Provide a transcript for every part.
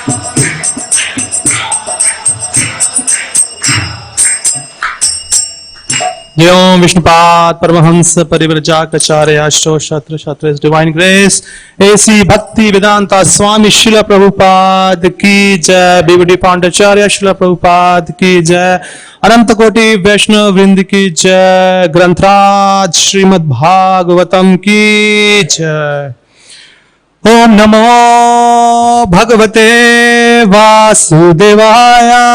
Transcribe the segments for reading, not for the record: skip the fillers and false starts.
Om Vishnupad Paramahansa Parivrajakacarya Shatra Shatra His Divine Grace A.C. Bhakti Vedanta Swami Srila Prabhupada Ki Jai BVD Pandacharya Srila Prabhupada Ki Jai Ananta Koti Vaishnav Vrind Ki Jai Grantraj Srimad Bhagavatam Ki Jai Om Namo Bhagavate Vasudevaya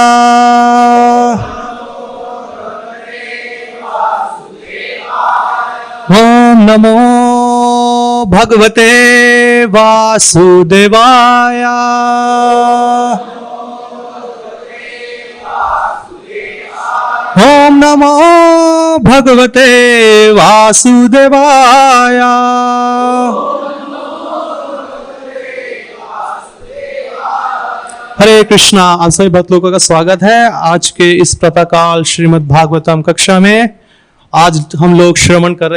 Om Namo Bhagavate Vasudevaya Om Namo Bhagavate Vasudevaya हरे कृष्णा। आप सभी भक्त लोगों का स्वागत है आज के इस प्रातःकाल श्रीमद् भागवतम कक्षा में। आज हम लोग श्रवण कर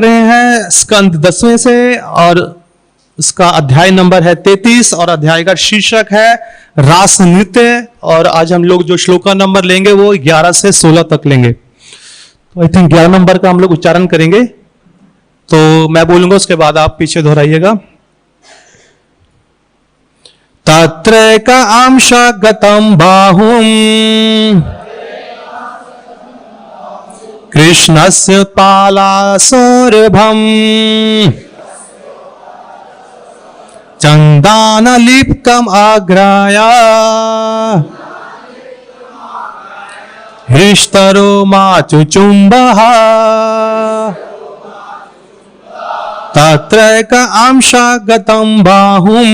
रहे हैं स्कंद 10वें से और उसका अध्याय नंबर है 33 और अध्याय का शीर्षक है रास नृत्य। और आज हम लोग जो श्लोका नंबर लेंगे वो 11 से 16 तक लेंगे। तो आई थिंक 11 नंबर का हम लोग उच्चारण करेंगे, तो मैं बोलूंगा उसके बाद आप पीछे दोहराइएगा। तत्रैक अंशगतं बाहुं कृष्णस्य पालासौरभम् चन्दानलिप्तम् आघ्राय हृष्टरो माचुचुम्बः तत्रैक अंशगतं बाहुं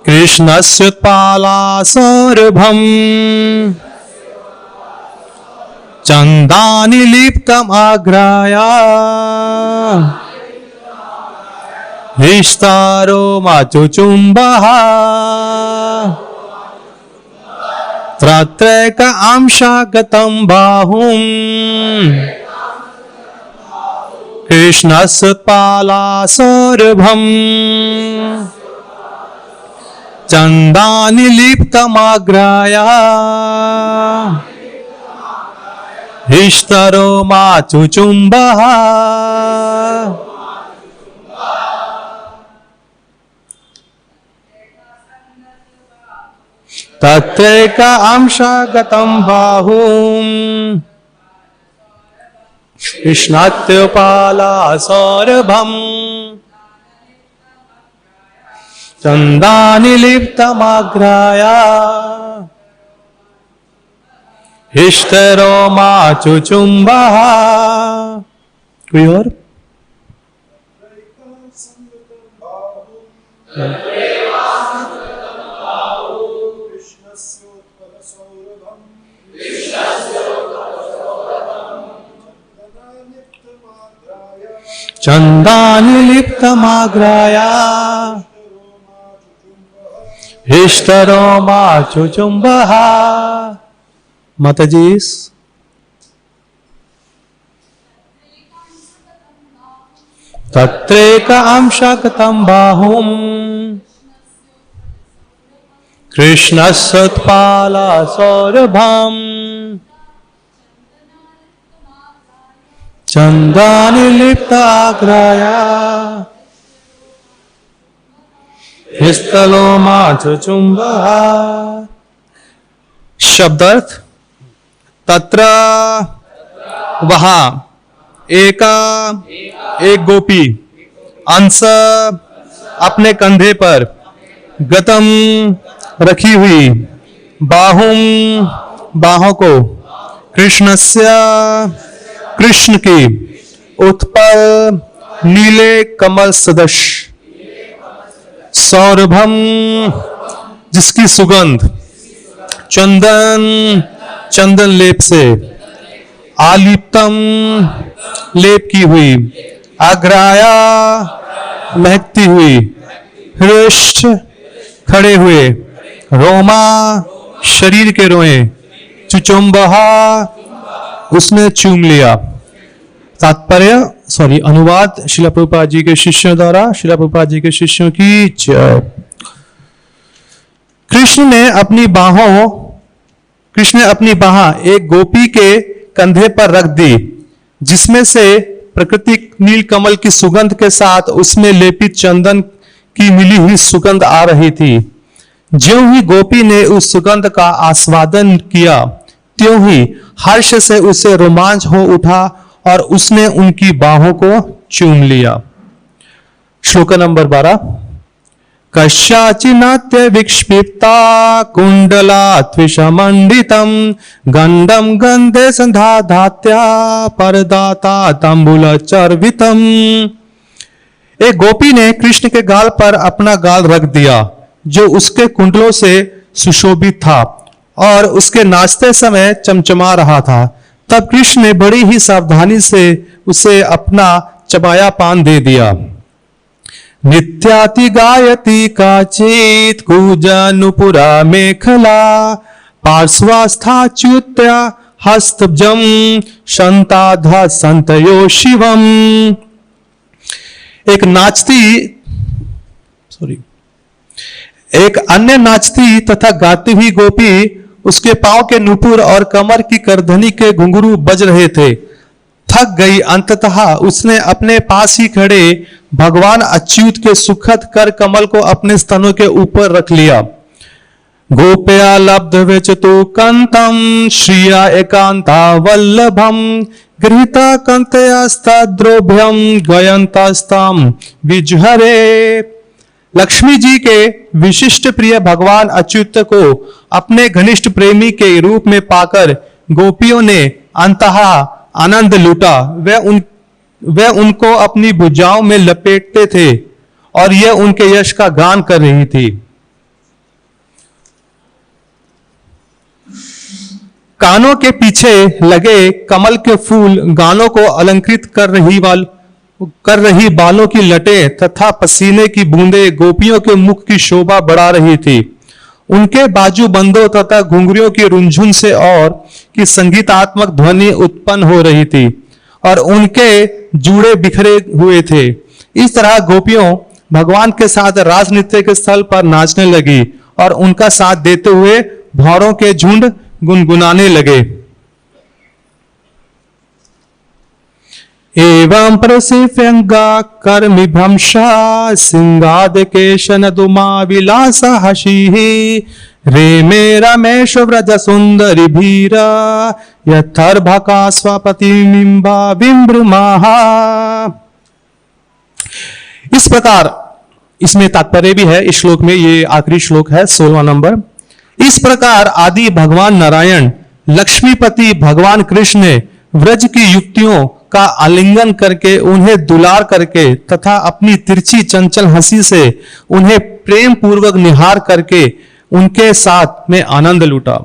कृष्णस्य पालासौरभम् चन्दानिलिप्तम् आघ्राय हृष्टारो माचुचुम्बः तत्रैक अंशगतं बाहुं कृष्णस्य पालासौरभम् चन्दानिलिप्तमाघ्राय हृष्टरो माचुचुम्बः तत्रैक अंशगतं बाहुं कृष्णस्य पालासौरभम् चन्दानिलिप्तमाघ्राय हृष्टरो माचुचुम्बः। कोई और? चन्दानिलिप्तमाघ्राय हृष्टरो माचुचुम्बः। माताजी तत्रैक अंशगतं बाहुं कृष्णस्य पालासौरभम् चन्दानिलिप्तमाघ्राय हृष्टरो माचुचुम्बः। शब्दार्थ तत्र वहाँ एक गोपी अंश अपने कंधे पर गतम रखी हुई बाहुं बाहों को कृष्ण की उत्पल नीले कमल सदृश सौरभम जिसकी सुगंध चंदन लेप से आलिप्तम लेप की हुई आग्राया महकती हुई हृष्ट खड़े हुए रोमा शरीर के रोए चुचुम्बहा उसने चूम लिया तात्पर्य अनुवाद श्रील प्रभुपाद जी के शिष्यों द्वारा, श्रील प्रभुपाद जी के शिष्यों की जय। कृष्ण ने अपनी बाह एक गोपी के कंधे पर रख दी, जिसमें से प्राकृतिक नील कमल की सुगंध के साथ उसमें लेपित चंदन की मिली हुई सुगंध आ रही थी। ज्यों ही गोपी ने उस सुगंध का आस्वादन किया, त्यों ही हर्ष से उसे रोमांच हो उठा और उसने उनकी बाहों को चूम लिया। श्लोक नंबर 12। कस्याचिनात्य विक्षिप्ता कुंडला त्विषमंडितम गंडम गंधे संधात्या परदाता तंबुल चर्वितम। एक गोपी ने कृष्ण के गाल पर अपना गाल रख दिया, जो उसके कुंडलों से सुशोभित था और उसके नाचते समय चमचमा रहा था। तब कृष्ण ने बड़ी ही सावधानी से उसे अपना चबाया पान दे दिया। नित्याति गायती काचित कूजनुपुरा मेखला पार्श्वस्थाच्युत्या हस्तजम शंताधा संतयो शिवम। एक अन्य नाचती तथा गाती हुई गोपी, उसके पांव के नुपुर और कमर की करधनी के घुंघरू बज रहे थे, थक गई। अंततः उसने अपने पास ही खड़े भगवान अच्युत के सुखद कर कमल को अपने स्तनों के ऊपर रख लिया। गोप्या लब्ध विचतु कंतम श्रिया एकांता वल्लभम गृहीता कंतयास्ताद्रोभ्यम गयंतास्ताम विजहरे। लक्ष्मी जी के विशिष्ट प्रिय भगवान अच्युत को अपने घनिष्ठ प्रेमी के रूप में पाकर गोपियों ने अंतः आनंद लूटा। वे उनको अपनी भुजाओं में लपेटते थे और यह उनके यश का गान कर रही थी। कानों के पीछे लगे कमल के फूल गानों को अलंकृत कर रही बालों की लटें तथा पसीने की बूंदें गोपियों के मुख की शोभा बढ़ा रही थी। उनके बाजूबंदों तथा घुंघरियों की रुंझुन से और की संगीतात्मक ध्वनि उत्पन्न हो रही थी और उनके जूड़े बिखरे हुए थे। इस तरह गोपियों भगवान के साथ रास नृत्य के स्थल पर नाचने लगी और उनका साथ देते हुए भौरों के झुंड गुनगुनाने लगे। एवं प्रसिफंगा कर्मि भ्रंशा सिंगाद केशन दुमा विलास हसी रे मे रमेश व्रज सुंदरी भीरा यथर्भका स्वपति मिंबा बिंब्रमाहा। इस प्रकार, इसमें तात्पर्य भी है इस श्लोक में, ये आखिरी श्लोक है 16वां नंबर। इस प्रकार आदि भगवान नारायण लक्ष्मीपति भगवान कृष्ण ने व्रज की युक्तियों का आलिंगन करके, उन्हें दुलार करके तथा अपनी तिरछी चंचल हंसी से उन्हें प्रेम पूर्वक निहार करके उनके साथ में आनंद लूटा।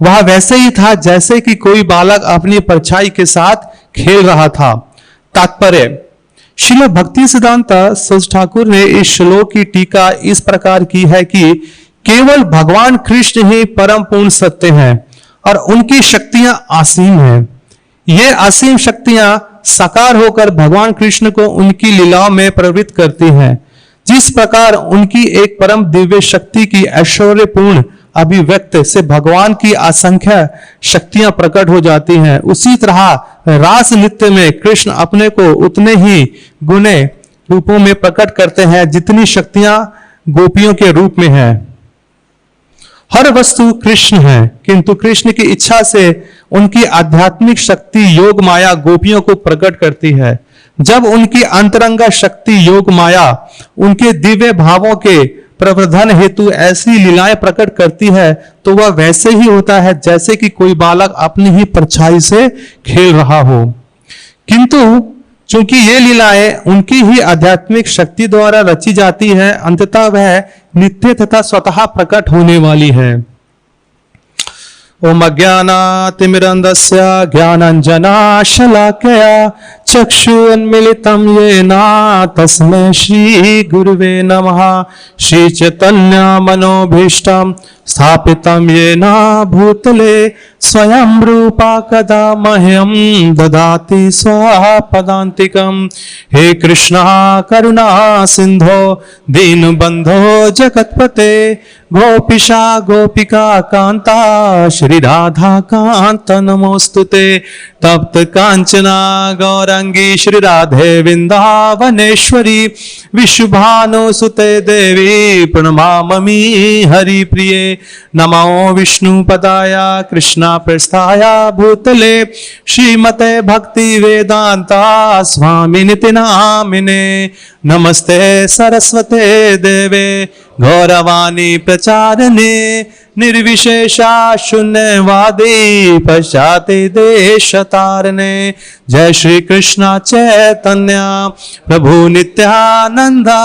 वह वैसे ही था जैसे कि कोई बालक अपनी परछाई के साथ खेल रहा था। तात्पर्य, श्रील भक्ति सिद्धांत सरस्वती ठाकुर ने इस श्लोक की टीका इस प्रकार की है कि केवल भगवान कृष्ण ही परम पूर्ण सत्य हैं और उनकी शक्तियां असीम हैं। ये असीम शक्तियां साकार होकर भगवान कृष्ण को उनकी लीलाओं में प्रवृत्त करती हैं। जिस प्रकार उनकी एक परम दिव्य शक्ति की ऐश्वर्यपूर्ण अभिव्यक्त से भगवान की असंख्य शक्तियां प्रकट हो जाती हैं, उसी तरह रास नृत्य में कृष्ण अपने को उतने ही गुणे रूपों में प्रकट करते हैं जितनी शक्तियां गोपियों के रूप में है। हर वस्तु कृष्ण है, किंतु कृष्ण की इच्छा से उनकी आध्यात्मिक शक्ति योग माया गोपियों को प्रकट करती है। जब उनकी अंतरंगा शक्ति योग माया उनके दिव्य भावों के प्रवर्धन हेतु ऐसी लीलाएं प्रकट करती है, तो वह वैसे ही होता है जैसे कि कोई बालक अपनी ही परछाई से खेल रहा हो। किंतु चूंकि ये लीलाएं उनकी ही आध्यात्मिक शक्ति द्वारा रची जाती है, अंततः वह नित्य तथा स्वतः प्रकट होने वाली है। ओम अज्ञानातिमिरन्धस्य ज्ञानाञ्जनाशलाकया चक्षुन्मीलितं येन तस्मै श्री गुरुवे नमः। श्री चैतन्य मनोभीष्टं स्थापितं येन भूतले स्वयं रूपा कदा मह्यं ददाति स्वपदान्तिकं। हे कृष्णा करुणा सिंधो दीनबंधो जगत्पते गोपीशा गोपिका कांता श्री राधा कांत नमोस्तुते। तप्त कांचना गौरंगी श्री राधे वृंदावनेश्वरी विश्वभानुसुते देवी प्रणमामि हरिप्रिये। नमो विष्णुपदाय कृष्णा प्रस्थाय भूतले श्रीमते भक्ति वेदांता स्वामिनिति नामिने। नमस्ते सरस्वते देवे गौरवाणी प्रचारणे निर्विशेषा शून्यवादी पश्चाति देशतारणे। जय श्री कृष्ण चैतन्य प्रभु नित्यानंदा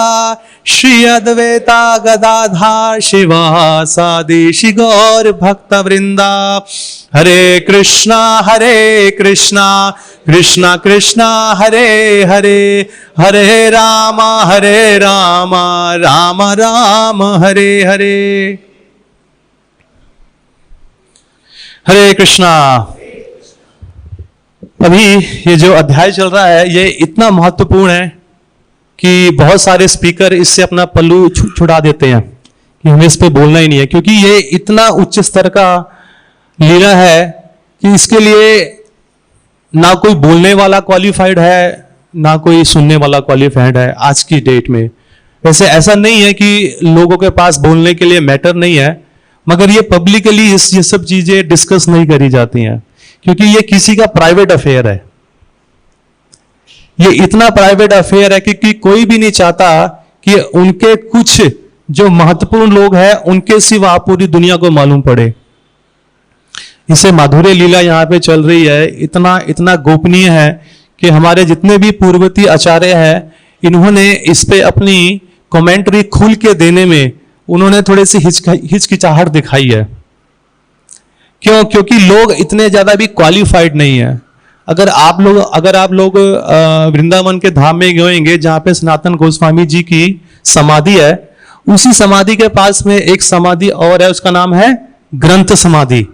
श्री अद्वैता गदाधार शिवासादि श्री गौर भक्त वृंदा। हरे कृष्णा कृष्णा कृष्णा हरे हरे हरे राम राम राम हरे हरे। हरे कृष्णा। अभी ये जो अध्याय चल रहा है ये इतना महत्वपूर्ण है कि बहुत सारे स्पीकर इससे अपना पल्लू छुड़ा देते हैं कि हमें इस पे बोलना ही नहीं है, क्योंकि ये इतना उच्च स्तर का लीला है कि इसके लिए ना कोई बोलने वाला क्वालिफाइड है ना कोई सुनने वाला क्वालिफाइड है आज की डेट में। वैसे ऐसा नहीं है कि लोगों के पास बोलने के लिए मैटर नहीं है, मगर ये पब्लिकली ये सब चीजें डिस्कस नहीं करी जाती हैं क्योंकि ये किसी का प्राइवेट अफेयर है। ये इतना प्राइवेट अफेयर है कि कोई भी नहीं चाहता कि उनके कुछ जो महत्वपूर्ण लोग हैं उनके सिवा पूरी दुनिया को मालूम पड़े। इसे माधुर्य लीला यहाँ पे चल रही है, इतना इतना गोपनीय है कि हमारे जितने भी पूर्ववर्ती आचार्य हैं इन्होंने इस पे अपनी कमेंट्री खुल के देने में उन्होंने थोड़ी सी हिचकिचाहट दिखाई है। क्यों? क्योंकि लोग इतने ज्यादा भी क्वालिफाइड नहीं है। अगर आप लोग वृंदावन के धाम में गएंगे जहां पे सनातन गोस्वामी जी की समाधि है, उसी समाधि के पास में एक समाधि और है, उसका नाम है ग्रंथ समाधि।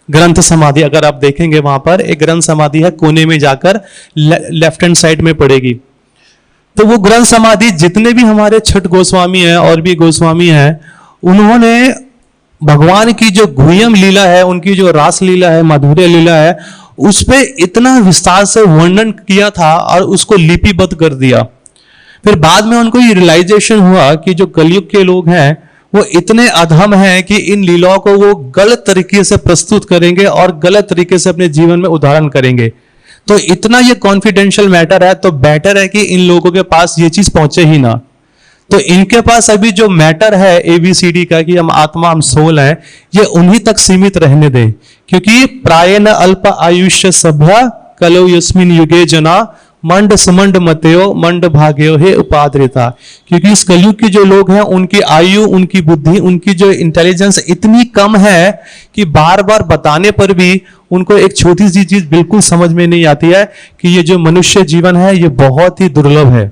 ग्रंथ समाधि अगर आप देखेंगे वहां पर एक ग्रंथ समाधि है, कोने में जाकर लेफ्ट हैंड साइड में पड़ेगी। तो वो ग्रंथ समाधि जितने भी हमारे छठ गोस्वामी हैं और भी गोस्वामी हैं उन्होंने भगवान की जो गुह्यम लीला है, उनकी जो रास लीला है, माधुर्य लीला है, उस पे इतना विस्तार से वर्णन किया था और उसको लिपिबद्ध कर दिया। फिर बाद में उनको ये रियलाइजेशन हुआ कि जो कलयुग के लोग हैं वो इतने अधम हैं कि इन लीलाओं को वो गलत तरीके से प्रस्तुत करेंगे और गलत तरीके से अपने जीवन में उदाहरण करेंगे। तो इतना ये कॉन्फिडेंशियल मैटर है, तो बेटर है कि इन लोगों के पास ये चीज पहुंचे ही ना। तो इनके पास अभी जो मैटर है ABCD का कि हम आत्मा, हम सोल है, ये उन्हीं तक सीमित रहने दें, क्योंकि प्रायेण अल्प आयुष्य सभ्य कलो यस्मिन युगे जना मंड सुमंड मतयो मंड भाग्यो हे उपाद्रिता। क्योंकि इस कलयुग के जो लोग हैं उनकी आयु, उनकी बुद्धि, उनकी जो इंटेलिजेंस इतनी कम है कि बार बार बताने पर भी उनको एक छोटी सी चीज बिल्कुल समझ में नहीं आती है कि ये जो मनुष्य जीवन है ये बहुत ही दुर्लभ है।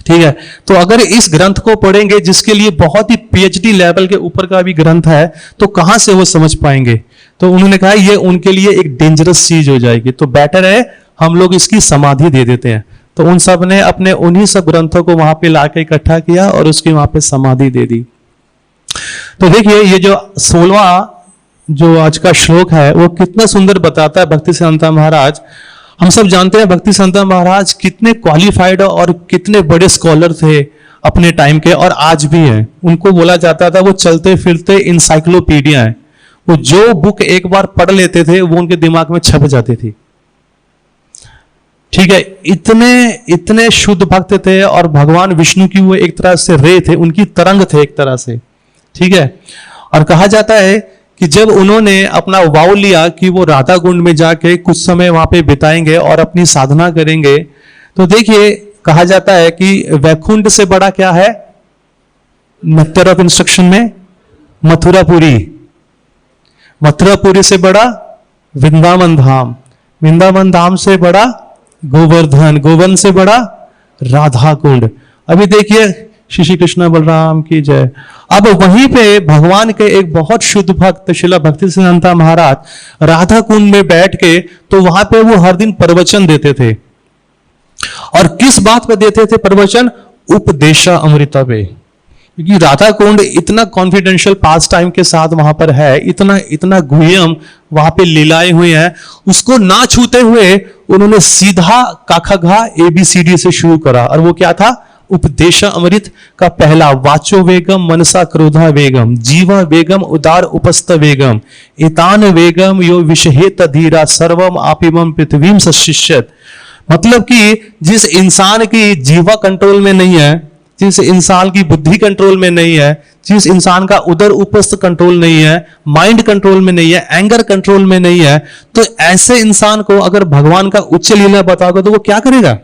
ठीक है, तो अगर इस ग्रंथ को पढ़ेंगे जिसके लिए बहुत ही PhD लेवल के ऊपर का भी ग्रंथ है, तो कहां से वो समझ पाएंगे? तो उन्होंने कहा ये उनके लिए एक डेंजरस चीज हो जाएगी, तो बेटर है हम लोग इसकी समाधि दे देते हैं। तो उन सब ने अपने उन्हीं सब ग्रंथों को वहां पे लाके इकट्ठा किया और उसकी वहां पे समाधि दे दी। तो देखिए ये जो 16वां जो आज का श्लोक है वो कितना सुंदर बताता है भक्ति सिद्धांत महाराज। हम सब जानते हैं भक्ति सिद्धांत महाराज कितने क्वालिफाइड और कितने बड़े स्कॉलर थे अपने टाइम के, और आज भी हैं। उनको बोला जाता था वो चलते फिरते इंसाइक्लोपीडिया है। वो जो बुक एक बार पढ़ लेते थे वो उनके दिमाग में छप जाती थी। ठीक है, इतने शुद्ध भक्त थे और भगवान विष्णु की वो एक तरह से रे थे, उनकी तरंग थे एक तरह से। ठीक है, और कहा जाता है कि जब उन्होंने अपना वाव लिया कि वो राधा कुंड में जाके कुछ समय वहां पे बिताएंगे और अपनी साधना करेंगे, तो देखिए कहा जाता है कि वैकुंठ से बड़ा क्या है नेक्टर ऑफ इंस्ट्रक्शन में? मथुरापुरी। मथुरापुरी से बड़ा वृंदावन धाम, वृंदावन धाम से बड़ा गोवर्धन, गोवर्धन से बड़ा राधा कुंड। अभी देखिए श्री कृष्ण बलराम की जय। अब वहीं पे भगवान के एक बहुत शुद्ध भक्त श्रील भक्तिसिद्धांत महाराज राधा कुंड में बैठ के, तो वहां पे वो हर दिन प्रवचन देते थे। और किस बात पे देते थे प्रवचन? उपदेशा अमृता पे। क्योंकि राधा कुंड इतना कॉन्फिडेंशियल पास टाइम के साथ वहां पर है, इतना इतना गुह्यम वहां पे लीलाएं हुई हैं, उसको ना छूते हुए उन्होंने सीधा काखा ABCD से शुरू करा। और वो क्या था? उपदेशा अमृत का पहला, वाचो वेगम मनसा क्रोधा वेगम जीवा वेगम उदार उपस्थ वेगम एतान वेगम यो विषहेत धीरा सर्वम आपिमम पृथ्वीम सशिष्यत। मतलब कि जिस इंसान की जीवा कंट्रोल में नहीं है, जिस इंसान की बुद्धि कंट्रोल में नहीं है, जिस इंसान का उदर उपस्थ कंट्रोल नहीं है, माइंड कंट्रोल में नहीं है, एंगर कंट्रोल में नहीं है, तो ऐसे इंसान को अगर भगवान का उच्च लीला बताओगे तो वो क्या करेगा?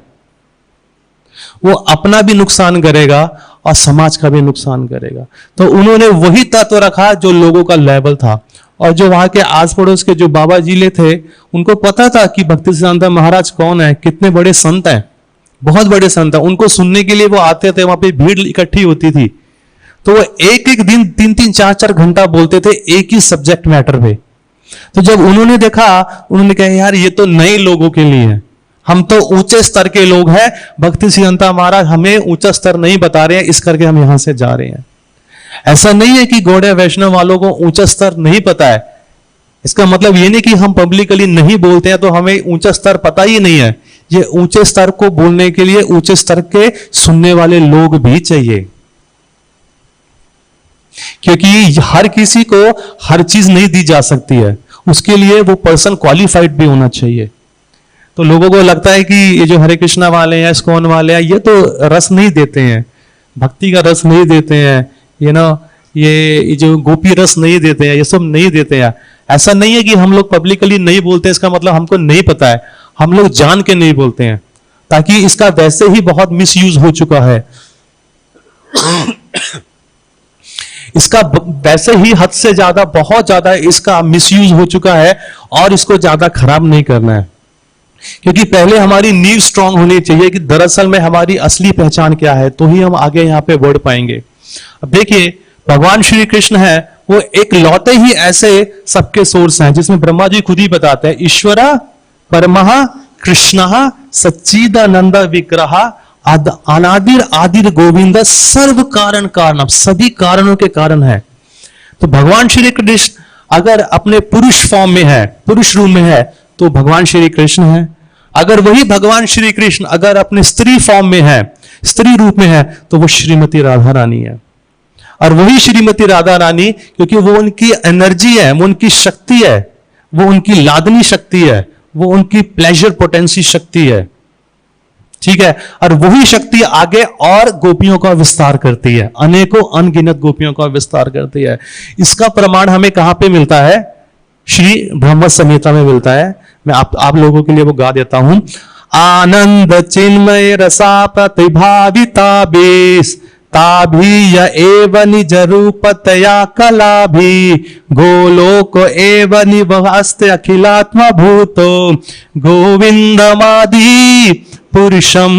वो अपना भी नुकसान करेगा और समाज का भी नुकसान करेगा। तो उन्होंने वही तत्व रखा जो लोगों का लेवल था। और जो वहां के आस पड़ोस के जो बाबा जीले थे, उनको पता था कि भक्तिसिद्धांत महाराज कौन है, कितने बड़े संत हैं, बहुत बड़े संत हैं। उनको सुनने के लिए वो आते थे, वहां पे भीड़ इकट्ठी होती थी। तो वो एक एक दिन 3-3, 4-4 घंटा बोलते थे एक ही सब्जेक्ट मैटर पे। तो जब उन्होंने देखा, उन्होंने कहा यार ये तो नए लोगों के लिए है, हम तो ऊंचे स्तर के लोग हैं, भक्तिसिद्धांत महाराज हमें ऊंचा स्तर नहीं बता रहे हैं, इस करके हम यहां से जा रहे हैं। ऐसा नहीं है कि गौड़िया वैष्णव वालों को ऊंचा स्तर नहीं पता है। इसका मतलब ये नहीं कि हम पब्लिकली नहीं बोलते हैं तो हमें ऊंचा स्तर पता ही नहीं है। ये ऊंचे स्तर को बोलने के लिए ऊंचे स्तर के सुनने वाले लोग भी चाहिए, क्योंकि हर किसी को हर चीज नहीं दी जा सकती है, उसके लिए वो पर्सन क्वालिफाइड भी होना चाहिए। तो लोगों को लगता है कि ये जो हरे कृष्णा वाले हैं, इस्कॉन वाले हैं, ये तो रस नहीं देते हैं, भक्ति का रस नहीं देते हैं, ये जो गोपी रस नहीं देते हैं, ये सब नहीं देते हैं। ऐसा नहीं है कि हम लोग पब्लिकली नहीं बोलते, इसका मतलब हमको नहीं पता है, हम लोग जान के नहीं बोलते हैं, ताकि इसका वैसे ही बहुत मिसयूज हो चुका है। इसका वैसे ही हद से ज्यादा, बहुत ज्यादा इसका मिसयूज हो चुका है, और इसको ज्यादा खराब नहीं करना है। क्योंकि पहले हमारी नींव स्ट्रांग होनी चाहिए कि दरअसल में हमारी असली पहचान क्या है, तो ही हम आगे यहां पे बढ़ पाएंगे। अब देखिए, भगवान श्री कृष्ण है वो एक लौटे ही ऐसे सबके सोर्स हैं, जिसमें ब्रह्मा जी खुद ही बताते हैं, ईश्वरा परमः कृष्णः सच्चिदानंद विग्रह अनादिर आदिर गोविंद सर्व कारण कारणम, सभी कारणों के कारण है। तो भगवान श्री कृष्ण अगर अपने पुरुष फॉर्म में है, पुरुष रूप में है, तो भगवान श्री कृष्ण है। अगर वही भगवान श्री कृष्ण अगर अपने स्त्री फॉर्म में है, स्त्री रूप में है, तो वो श्रीमती राधा रानी है। और वही श्रीमती राधा रानी, क्योंकि वो उनकी एनर्जी है, वो उनकी शक्ति है, वो उनकी लादनी शक्ति है, वो उनकी प्लेजर पोटेंसी शक्ति है, ठीक है। और वही शक्ति आगे और गोपियों का विस्तार करती है, अनेकों अनगिनत गोपियों का विस्तार करती है। इसका प्रमाण हमें कहां पे मिलता है? श्री ब्रह्म संहिता में मिलता है। मैं आप लोगों के लिए वो गा देता हूं। आनंद चिन्मय रसा प्रतिभाविता बेस ताभी एव निज रूपतया कलाभी गोलोक एव निवास्ते अखिलात्मा भूतो गोविंदमादि पुरुषम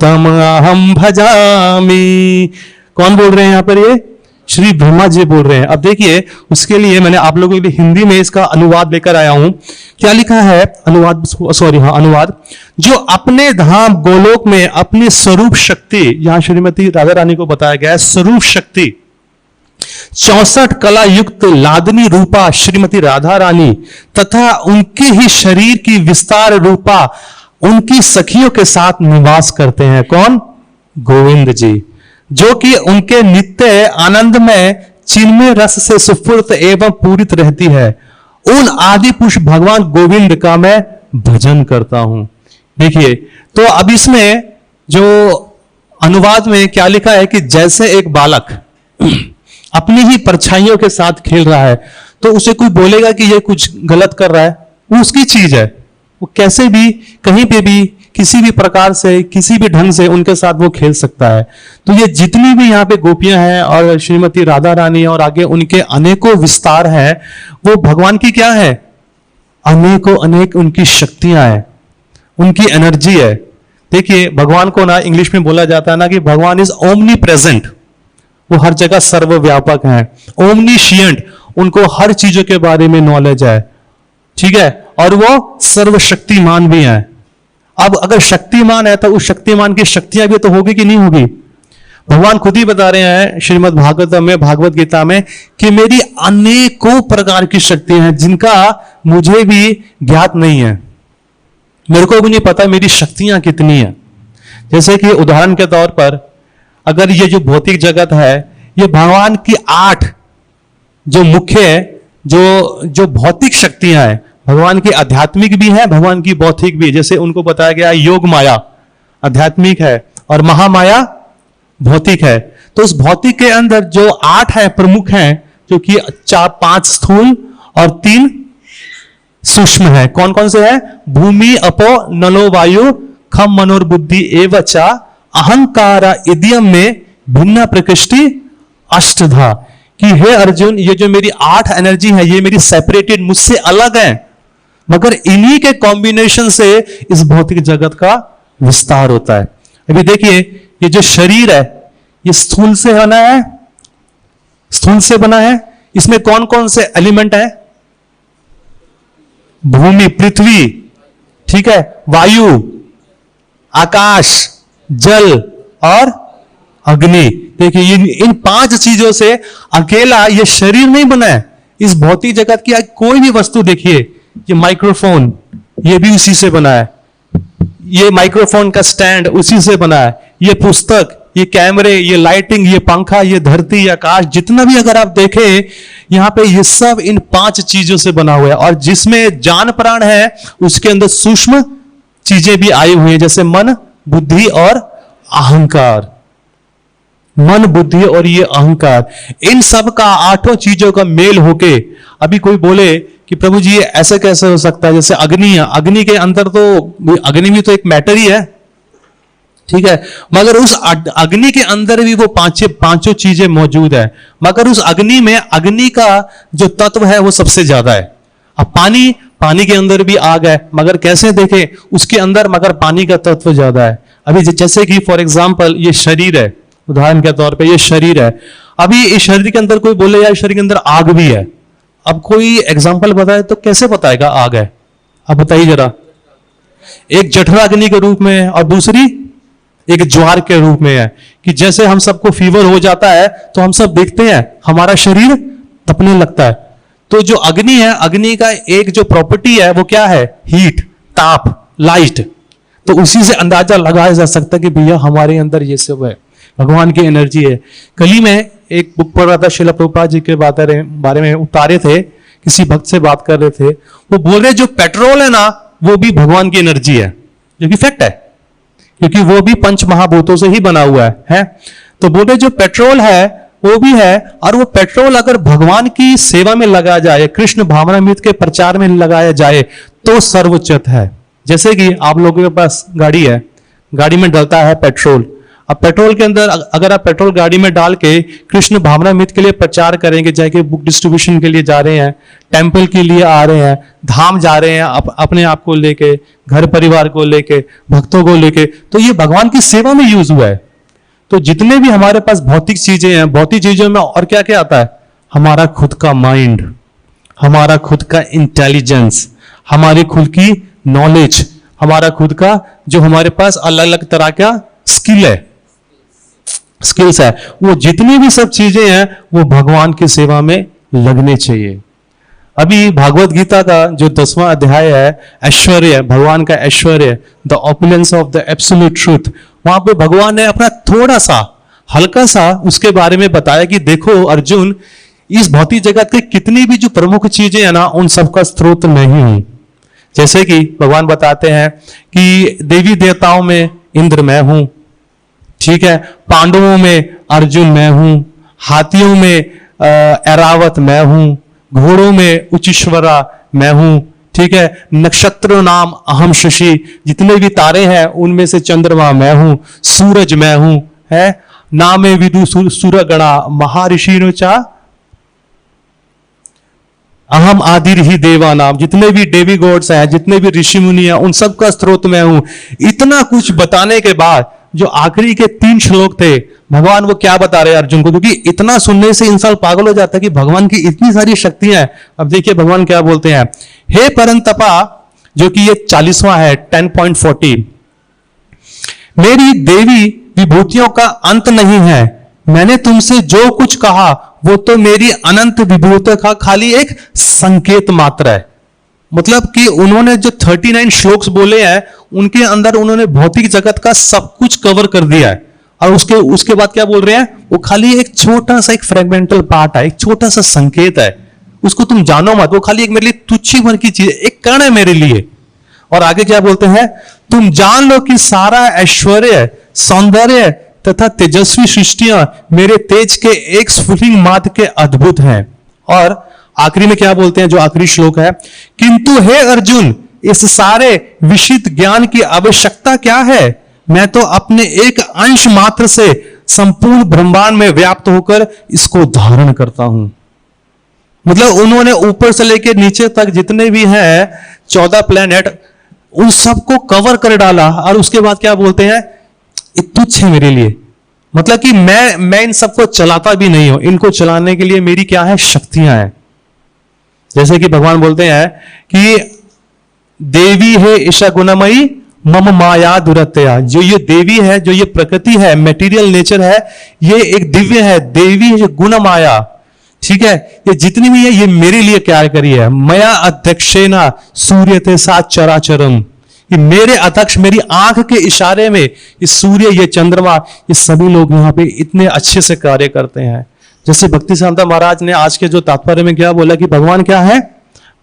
तम अहम भजामि। कौन बोल रहे हैं यहां पर? ये श्री ब्रह्मा जी बोल रहे हैं। अब देखिए, उसके लिए मैंने आप लोगों के लिए हिंदी में इसका अनुवाद लेकर आया हूं। क्या लिखा है? अनुवाद। जो अपने धाम गोलोक में अपनी स्वरूप शक्ति, यहां श्रीमती राधा रानी को बताया गया है, स्वरूप शक्ति 64 कला युक्त लादनी रूपा श्रीमती राधा रानी तथा उनके ही शरीर की विस्तार रूपा उनकी सखियों के साथ निवास करते हैं। कौन? गोविंद जी, जो कि उनके नित्य आनंद में चिन्मय रस से सुफुर्त एवं पूरित रहती है। उन आदि पुरुष भगवान गोविंद का मैं भजन करता हूं। देखिए, तो अब इसमें जो अनुवाद में क्या लिखा है कि जैसे एक बालक अपनी ही परछाइयों के साथ खेल रहा है, तो उसे कोई बोलेगा कि ये कुछ गलत कर रहा है, वो उसकी चीज है, वो कैसे भी कहीं पे भी किसी भी प्रकार से, किसी भी ढंग से उनके साथ वो खेल सकता है। तो ये जितनी भी यहाँ पे गोपियां हैं और श्रीमती राधा रानी और आगे उनके अनेकों विस्तार हैं, वो भगवान की क्या है? अनेकों अनेक उनकी शक्तियां हैं, उनकी एनर्जी है। देखिए भगवान को ना इंग्लिश में बोला जाता है ना कि भगवान इज ओमनी प्रेजेंट, वो हर जगह सर्वव्यापक है। ओमनीशिएंट, उनको हर चीजों के बारे में नॉलेज है, ठीक है, और वो सर्वशक्तिमान भी है। अब अगर शक्तिमान है तो उस शक्तिमान की शक्तियां भी तो होगी कि नहीं होगी? भगवान खुद ही बता रहे हैं श्रीमद् भागवतम में, भागवत गीता में, कि मेरी अनेकों प्रकार की शक्तियां हैं जिनका मुझे भी ज्ञात नहीं है, मेरे को भी नहीं पता मेरी शक्तियां कितनी है। जैसे कि उदाहरण के तौर पर अगर ये जो भौतिक जगत है, ये भगवान की 8 जो मुख्य जो भौतिक शक्तियां हैं, भगवान की आध्यात्मिक भी है, भगवान की भौतिक भी है। जैसे उनको बताया गया योग माया आध्यात्मिक है और महामाया भौतिक है। तो उस भौतिक के अंदर जो 8 है प्रमुख हैं, जो कि 5 स्थूल और 3 सूक्ष्म है। कौन कौन से है? भूमि, अपो, नलो, वायु, खम, मनोर्बुद्धि एवचा अहंकारा इदियम में भिन्न प्रकृष्टि अष्टधा। कि हे अर्जुन, ये जो मेरी 8 एनर्जी है, ये मेरी सेपरेटेड, मुझसे अलग है, मगर इन्हीं के कॉम्बिनेशन से इस भौतिक जगत का विस्तार होता है। अभी देखिए ये जो शरीर है, ये स्थूल से बना है, स्थूल से बना है। इसमें कौन कौन से एलिमेंट है? भूमि, पृथ्वी, ठीक है, वायु, आकाश, जल और अग्नि। देखिए इन 5 चीजों से अकेला ये शरीर नहीं बना है। इस भौतिक जगत की कोई भी वस्तु देखिए, ये माइक्रोफोन, ये भी उसी से बना है, ये माइक्रोफोन का स्टैंड उसी से बना है, ये पुस्तक, ये कैमरे, ये लाइटिंग, ये पंखा, ये धरती, ये आकाश, जितना भी अगर आप देखें यहां पे, ये सब इन 5 चीजों से बना हुआ है। और जिसमें जान प्राण है उसके अंदर सूक्ष्म चीजें भी आई हुई हैं, जैसे मन, बुद्धि और अहंकार। मन, बुद्धि और ये अहंकार, इन सब का 8 चीजों का मेल होके, अभी कोई बोले कि प्रभु जी ये ऐसे कैसे हो सकता है? जैसे अग्नि है, अग्नि के अंदर तो, अग्नि भी तो एक मैटर ही है, ठीक है, मगर उस अग्नि के अंदर भी वो पांचों चीजें मौजूद है, मगर उस अग्नि में अग्नि का जो तत्व है वो सबसे ज्यादा है। अब पानी के अंदर भी आग है, मगर कैसे देखें उसके अंदर, मगर पानी का तत्व ज्यादा है। अभी जैसे कि फॉर एग्जाम्पल ये शरीर है, उदाहरण के तौर पे ये शरीर है। अभी इस शरीर के अंदर कोई बोले यार शरीर के अंदर आग भी है, अब कोई एग्जाम्पल बताए तो कैसे बताएगा आग है? अब बताइए जरा। एक जठरा अग्नि के रूप में है और दूसरी एक ज्वार के रूप में है। कि जैसे हम सबको फीवर हो जाता है तो हम सब देखते हैं हमारा शरीर तपने लगता है। तो जो अग्नि है, अग्नि का एक जो प्रॉपर्टी है वो क्या है? हीट, ताप, लाइट। तो उसी से अंदाजा लगाया जा सकता है कि भैया हमारे अंदर ये सब है, भगवान की एनर्जी है। कल ही मैं एक बुक पढ़ रहा था, श्रील प्रभुपाद जी के बारे में उतारे थे, किसी भक्त से बात कर रहे थे, वो बोल रहे जो पेट्रोल है ना वो भी भगवान की एनर्जी है, जो कि फैक्ट है, क्योंकि वो भी पंच महाभूतों से ही बना हुआ है? तो बोल रहे जो पेट्रोल है वो भी है, और वो पेट्रोल अगर भगवान की सेवा में लगाया जाए, कृष्ण भावनामृत के प्रचार में लगाया जाए तो सर्वोच्च है। जैसे कि आप लोगों के पास गाड़ी है, गाड़ी में डलता है पेट्रोल। अब पेट्रोल के अंदर अगर आप पेट्रोल गाड़ी में डाल के कृष्ण भावनामृत के लिए प्रचार करेंगे, चाहे बुक डिस्ट्रीब्यूशन के लिए जा रहे हैं, टेंपल के लिए आ रहे हैं, धाम जा रहे हैं, अपने आप को लेके, घर परिवार को लेके, भक्तों को लेके, तो ये भगवान की सेवा में यूज हुआ है। तो जितने भी हमारे पास भौतिक चीजें हैं, भौतिक चीजों में और क्या क्या आता है? हमारा खुद का माइंड, हमारा खुद का इंटेलिजेंस, हमारी खुद की नॉलेज, हमारा खुद का जो हमारे पास अलग अलग तरह का स्किल्स है, वो जितनी भी सब चीजें हैं वो भगवान की सेवा में लगने चाहिए। अभी भागवत गीता का जो 10वां अध्याय है, ऐश्वर्य, भगवान का ऐश्वर्य, the opulence of the absolute truth, वहां पे भगवान ने अपना थोड़ा सा हल्का सा उसके बारे में बताया कि देखो अर्जुन, इस भौतिक जगत के कितनी भी जो प्रमुख चीजें हैं ना, उन सबका स्रोत नहीं हूं। जैसे कि भगवान बताते हैं कि देवी देवताओं में इंद्र मैं हूं, ठीक है, पांडवों में अर्जुन मैं हूं, हाथियों में ऐरावत मैं हूं, घोड़ों में उच्चेश्वरा मैं हूं, ठीक है, नक्षत्र नाम अहम शशि, जितने भी तारे हैं उनमें से चंद्रमा मैं हूं, सूरज मैं हूं, है नामे विदु सूरगणा महर्षि चा अहम आदिर ही देवा नाम, जितने भी देवी गॉड्स हैं, जितने भी ऋषि मुनि हैं, उन सब का स्रोत मैं हूं। इतना कुछ बताने के बाद जो आखिरी के 3 श्लोक थे, भगवान वो क्या बता रहे हैं अर्जुन को, क्योंकि इतना सुनने से इंसान पागल हो जाता है कि भगवान की इतनी सारी शक्तियां हैं। अब देखिए भगवान क्या बोलते हैं, हे परंतपा, जो कि ये 40वां है 10.40, मेरी देवी विभूतियों का अंत नहीं है, मैंने तुमसे जो कुछ कहा वो तो मेरी अनंत विभूतियों का खाली एक संकेत मात्र है। मतलब कि उन्होंने जो 39 श्लोक्स बोले हैं उनके अंदर उन्होंने भौतिक जगत का सब कुछ कवर कर दिया है, और उसके बाद क्या बोल रहे हैं, वो खाली एक छोटा सा एक फ्रेगमेंटल पार्ट है, एक छोटा सा संकेत है, उसको तुम जानो मत, वो खाली एक मेरे लिए तुच्छ भर की चीज, एक कण है मेरे लिए। और आगे क्या बोलते हैं, तुम जान लो कि सारा ऐश्वर्य, सौंदर्य तथा तेजस्वी सृष्टियां मेरे तेज के एक स्फुलिंग मात्र के अद्भुत हैं। और आखिरी में क्या बोलते हैं, जो आखिरी श्लोक है, किंतु हे अर्जुन, इस सारे विशिष्ट ज्ञान की आवश्यकता क्या है, मैं तो अपने एक अंश मात्र से संपूर्ण ब्रह्मांड में व्याप्त होकर इसको धारण करता हूं। मतलब उन्होंने ऊपर से लेकर नीचे तक जितने भी हैं 14 प्लेनेट, उन सबको कवर कर डाला, और उसके बाद क्या बोलते हैं, ये तुच्छ है मेरे लिए। मतलब कि मैं इन सबको चलाता भी नहीं हूं, इनको चलाने के लिए मेरी क्या है, शक्तियां हैं। जैसे कि भगवान बोलते हैं कि देवी है ईशा गुणमयी मम माया दुरत्या, जो ये देवी है, जो ये प्रकृति है, मेटीरियल नेचर है, ये एक दिव्य है, देवी है गुण माया, ठीक है, ये जितनी भी है ये मेरे लिए क्या करी है, मया अध्यक्षेना सूर्य ते साथ चराचरम, ये मेरे अध्यक्ष, मेरी आंख के इशारे में ये सूर्य, ये चंद्रमा, ये सभी लोग यहां पे इतने अच्छे से कार्य करते हैं। जैसे भक्ति सिद्धांत महाराज ने आज के जो तात्पर्य में क्या बोला कि भगवान क्या है,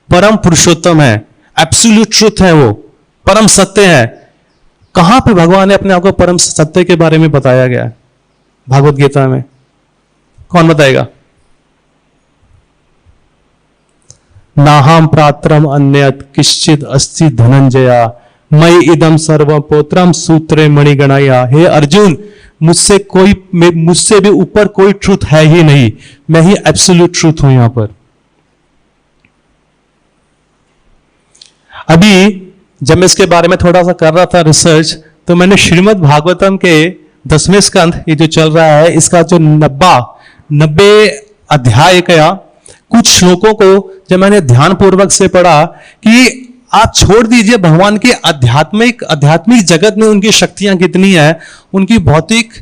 परम पुरुषोत्तम है, एब्सोल्यूट ट्रुथ है, वो परम सत्य है। कहां पे भगवान ने अपने आप को परम सत्य के बारे में बताया गया है, भागवत गीता में, कौन बताएगा? नाहम प्रात्रम अन्यत किश्चित अस्ति धनंजया मई इदम सर्व पोत्रम सूत्रे मणिगणया। हे अर्जुन, मुझसे भी ऊपर कोई ट्रूथ है ही नहीं, मैं ही एब्सोल्यूट ट्रूथ हूं यहां पर। अभी जब मैं इसके बारे में थोड़ा सा कर रहा था रिसर्च, तो मैंने श्रीमद् भागवतम के 10वें स्कंध, ये जो चल रहा है, इसका जो 90 अध्याय का कुछ श्लोकों को जब मैंने ध्यान पूर्वक से पढ़ा, कि आप छोड़ दीजिए भगवान के आध्यात्मिक जगत में उनकी शक्तियां कितनी है, उनकी भौतिक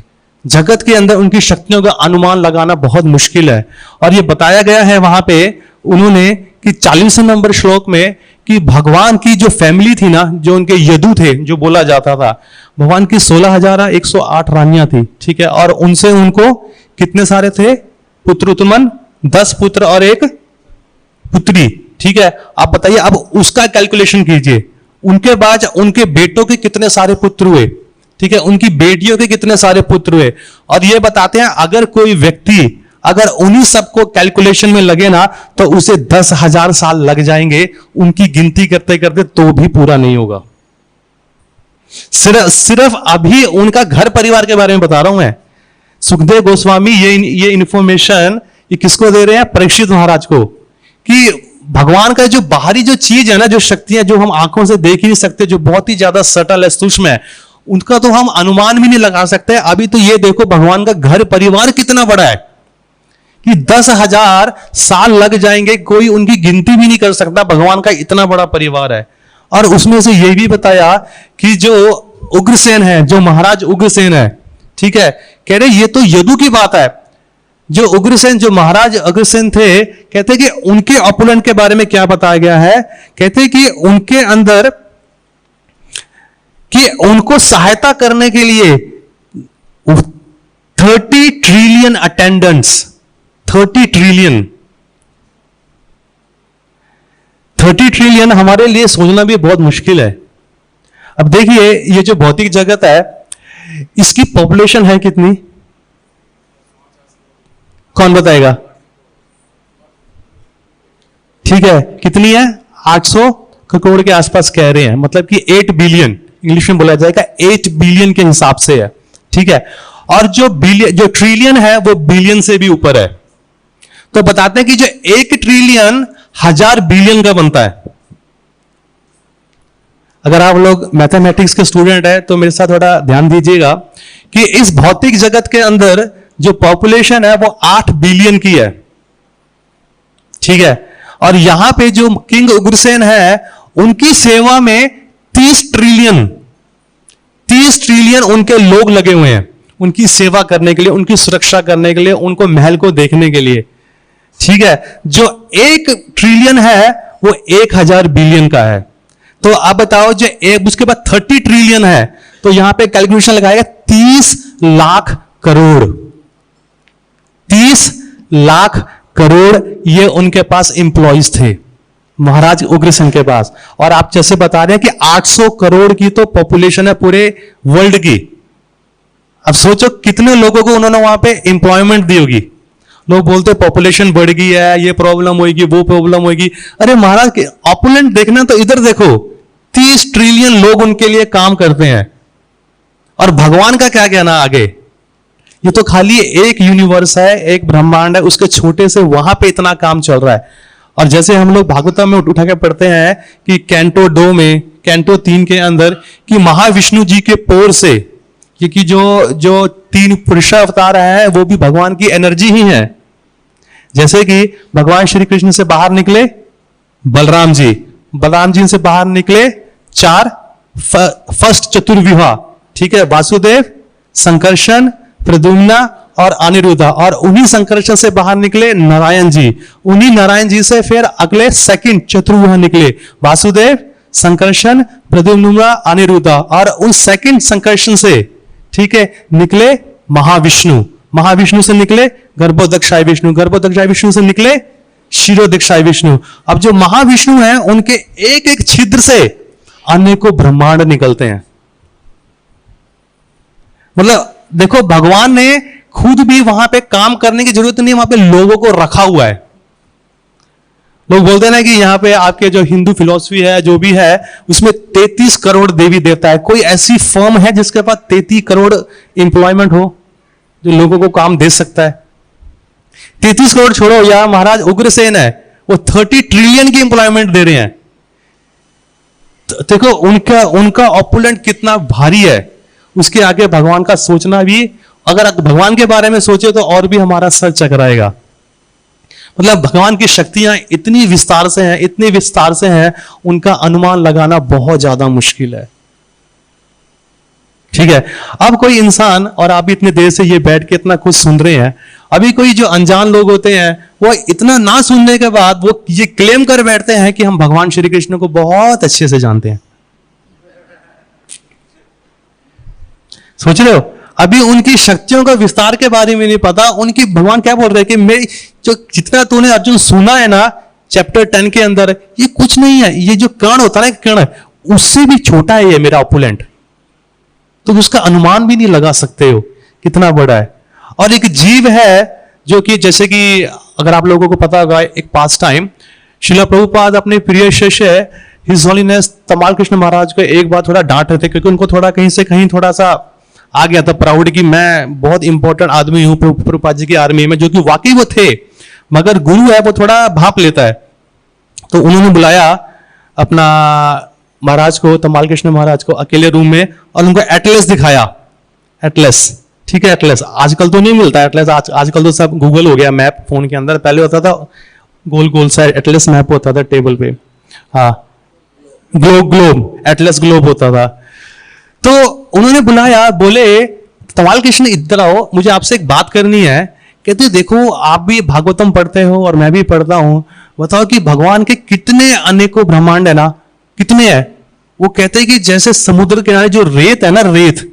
जगत के अंदर उनकी शक्तियों का अनुमान लगाना बहुत मुश्किल है। और ये बताया गया है वहां पे उन्होंने कि 40 नंबर श्लोक में कि भगवान की जो फैमिली थी ना, जो उनके यदु थे, जो बोला जाता था, भगवान की 16,108 रानियां थी, ठीक है, और उनसे उनको कितने सारे थे पुत्र उत्तमन, 10 पुत्र और 1 पुत्री, ठीक है। आप बताइए, अब उसका कैलकुलेशन कीजिए, उनके बाद उनके बेटों के कितने सारे पुत्र हुए, ठीक है, उनकी बेटियों के कितने सारे पुत्र हुए। और ये बताते हैं अगर कोई व्यक्ति अगर उन्हीं सबको कैलकुलेशन में लगे ना, तो उसे 10,000 साल लग जाएंगे उनकी गिनती करते करते, तो भी पूरा नहीं होगा। सिर्फ अभी उनका घर परिवार के बारे में बता रहा हूं मैं। सुखदेव गोस्वामी ये इंफॉर्मेशन ये किसको दे रहे हैं, परीक्षित महाराज को, कि भगवान का जो बाहरी जो चीज है ना, जो शक्तियां जो हम आंखों से देख ही नहीं सकते, जो बहुत ही ज्यादा सटल है, सूक्ष्म है, उनका तो हम अनुमान भी नहीं लगा सकते। अभी तो ये देखो भगवान का घर परिवार कितना बड़ा है कि 10,000 साल लग जाएंगे, कोई उनकी गिनती भी नहीं कर सकता, भगवान का इतना बड़ा परिवार है। और उसमें से यह भी बताया कि जो उग्रसेन है, जो महाराज उग्रसेन है, ठीक है, कह रहे ये तो यदु की बात है। जो उग्रसेन, जो महाराज उग्रसेन थे, कहते कि उनके ऑपोनेंट के बारे में क्या बताया गया है, कहते कि उनके अंदर कि उनको सहायता करने के लिए 30 ट्रिलियन अटेंडेंट्स, 30 ट्रिलियन 30 ट्रिलियन हमारे लिए सोचना भी बहुत मुश्किल है। अब देखिए, ये जो भौतिक जगत है, इसकी पॉपुलेशन है कितनी, कौन बताएगा? ठीक है, कितनी है? करोड़ के आसपास कह रहे हैं, मतलब कि 8 बिलियन, इंग्लिश में बोला जाएगा 8 बिलियन के हिसाब से है, ठीक है। और जो ट्रिलियन है वो बिलियन से भी ऊपर है। तो बताते हैं कि जो 1 ट्रिलियन 1000 बिलियन का बनता है। अगर आप लोग मैथमेटिक्स के स्टूडेंट हैं तो मेरे साथ थोड़ा ध्यान दीजिएगा कि इस भौतिक जगत के अंदर जो पॉपुलेशन है वो 8 बिलियन की है, ठीक है। और यहां पे जो किंग उग्रसेन है उनकी सेवा में 30 ट्रिलियन उनके लोग लगे हुए हैं, उनकी सेवा करने के लिए, उनकी सुरक्षा करने के लिए, उनको महल को देखने के लिए, ठीक है। जो 1 ट्रिलियन है वो 1000 बिलियन का है। तो आप बताओ जो उसके बाद 30 ट्रिलियन है, तो यहां पे कैलकुलेशन लगाएगा 30 लाख करोड़। 30 लाख करोड़ ये उनके पास इंप्लॉइज थे महाराज उग्रसेन के पास। और आप जैसे बता रहे हैं कि 800 करोड़ की तो पॉपुलेशन है पूरे वर्ल्ड की। अब सोचो कितने लोगों को उन्होंने वहां पे एम्प्लॉयमेंट दी होगी। लोग बोलते पॉपुलेशन बढ़ गई है, ये प्रॉब्लम होगी, वो प्रॉब्लम होगी। अरे महाराज के ऑपुलेंट देखना तो इधर देखो, 30 ट्रिलियन लोग उनके लिए काम करते हैं। और भगवान का क्या कहना आगे, ये तो खाली एक यूनिवर्स है, एक ब्रह्मांड है, उसके छोटे से वहां पे इतना काम चल रहा है। और जैसे हम लोग भागवतम में उठा के पढ़ते हैं कि कैंटो 2 में, कैंटो 3 के अंदर कि महाविष्णु जी के पोर से, क्योंकि जो 3 पुरुष अवतार है वो भी भगवान की एनर्जी ही है। जैसे कि भगवान श्री कृष्ण से बाहर निकले बलराम जी से बाहर निकले 4 फर्स्ट चतुर्विवाह, ठीक है, वासुदेव, संकर्षण, प्रद्युम्ना और अनिरुद्धा। और उन्हीं संकर्षण से बाहर निकले नारायण जी, उन्हीं नारायण जी से फिर अगले सेकंड चतुर्विवाह निकले वासुदेव, संकर्षण, प्रद्युम्ना, अनिरुद्धा। और उन सेकंड संकर्षण से, ठीक है, निकले महाविष्णु से निकले गर्भोदक्षाय विष्णु, गर्भोदक्षाय विष्णु से निकले क्षीरोदक्षाय विष्णु। अब जो महाविष्णु हैं उनके एक एक छिद्र से अनेकों ब्रह्मांड निकलते हैं। मतलब देखो भगवान ने खुद भी वहां पे काम करने की जरूरत नहीं, वहां पे लोगों को रखा हुआ है। लोग बोलते हैं ना कि यहाँ पे आपके जो हिंदू फिलॉसफी है जो भी है उसमें 33 करोड़ देवी देवता है। कोई ऐसी फर्म है जिसके पास 33 करोड़ एम्प्लॉयमेंट हो, जो लोगों को काम दे सकता है? 33 करोड़ छोड़ो, या महाराज उग्रसेन है वो 30 ट्रिलियन की एम्प्लॉयमेंट दे रहे हैं। तो देखो उनका ऑपुलेंट कितना भारी है। उसके आगे भगवान का सोचना भी, अगर भगवान के बारे में सोचे तो और भी हमारा सर चकराएगा। मतलब भगवान की शक्तियां इतनी विस्तार से हैं, इतनी विस्तार से हैं, उनका अनुमान लगाना बहुत ज्यादा मुश्किल है, ठीक है। अब कोई इंसान, और आप भी इतनी देर से ये बैठ के इतना कुछ सुन रहे हैं, अभी कोई जो अनजान लोग होते हैं वो इतना ना सुनने के बाद वो ये क्लेम कर बैठते हैं कि हम भगवान श्री कृष्ण को बहुत अच्छे से जानते हैं। सोच रहे हो, अभी उनकी शक्तियों का विस्तार के बारे में नहीं पता। उनकी भगवान क्या बोल रहे हैं कि मैं जो जितना तूने अर्जुन सुना है ना चैप्टर 10 के अंदर, ये कुछ नहीं है। ये जो कण होता है ना, कण उससे भी छोटा है ये मेरा ऑपुलेंट। तो उसका अनुमान भी नहीं लगा सकते हो कितना बड़ा है। और एक जीव है जो कि, जैसे कि अगर आप लोगों को पता होगा, एक पास टाइम श्रील प्रभुपाद अपने प्रिय शिष्य हिज होलीनेस तमाल कृष्ण महाराज को एक बार थोड़ा डांट रहे थे, क्योंकि उनको थोड़ा कहीं से कहीं थोड़ा सा आ गया था प्राउड कि मैं बहुत इंपॉर्टेंट आदमी हूं प्रभुपाद जी की आर्मी में, जो कि वाकई वो थे, मगर गुरु है वो थोड़ा भाप लेता है। तो उन्होंने बुलाया अपना महाराज को, तमाल कृष्ण महाराज को, अकेले रूम में, और उनको एटलस दिखाया। एटलस, ठीक है, एटलस आजकल तो नहीं मिलता एटलस, आजकल तो सब गूगल हो गया मैप फोन के अंदर। पहले होता था गोल गोल सा एटलस मैप होता था टेबल पे, हाँ, ग्लोब, एटलस ग्लोब होता था। तो उन्होंने बुलाया, बोले तमाल कृष्ण इधर आओ, मुझे आपसे एक बात करनी है। कहते देखो आप भी भागवतम पढ़ते हो और मैं भी पढ़ता हूं, बताओ कि भगवान के कितने अनेकों ब्रह्मांड है ना, कितने हैं? वो कहते हैं कि जैसे समुद्र के किनारे जो रेत है ना, रेत,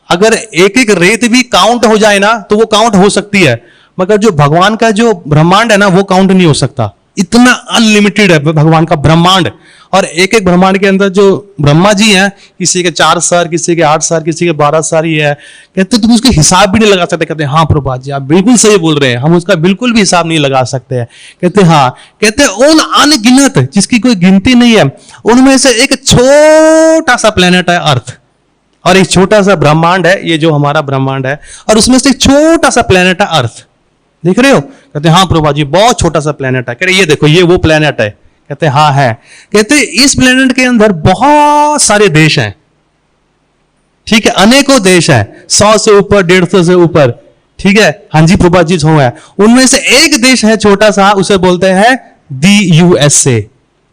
अगर एक एक रेत भी काउंट हो जाए ना तो वो काउंट हो सकती है, मगर जो भगवान का जो ब्रह्मांड है ना वो काउंट नहीं हो सकता। इतना अनलिमिटेड है भगवान का ब्रह्मांड। और एक एक ब्रह्मांड के अंदर जो ब्रह्मा जी हैं, किसी के 4 सर, किसी के 8 सर, किसी के 12 सर ही है। कहते तुम उसके हिसाब भी नहीं लगा सकते। कहते हाँ प्रभुपाद जी आप बिल्कुल सही बोल रहे हैं, हम उसका बिल्कुल भी हिसाब नहीं लगा सकते हैं। कहते हाँ, कहते उन अनगिनत जिसकी कोई गिनती नहीं है, उनमें से एक छोटा सा प्लेनेट है अर्थ, और एक छोटा सा ब्रह्मांड है, ये जो हमारा ब्रह्मांड है, और उसमें से एक छोटा सा प्लेनेट है अर्थ। देख रहे हो? कहते हाँ प्रभुपाद जी बहुत छोटा सा प्लेनेट है। कह रहे ये देखो ये वो प्लेनेट है। कहते हाँ है। कहते इस प्लेनेट के अंदर बहुत सारे देश हैं, ठीक है, अनेकों देश हैं, 100 से ऊपर, 150 से ऊपर, ठीक है। हाँ जी प्रभुपाद जी हो है। उनमें से एक देश है छोटा सा, उसे बोलते हैं दी USA,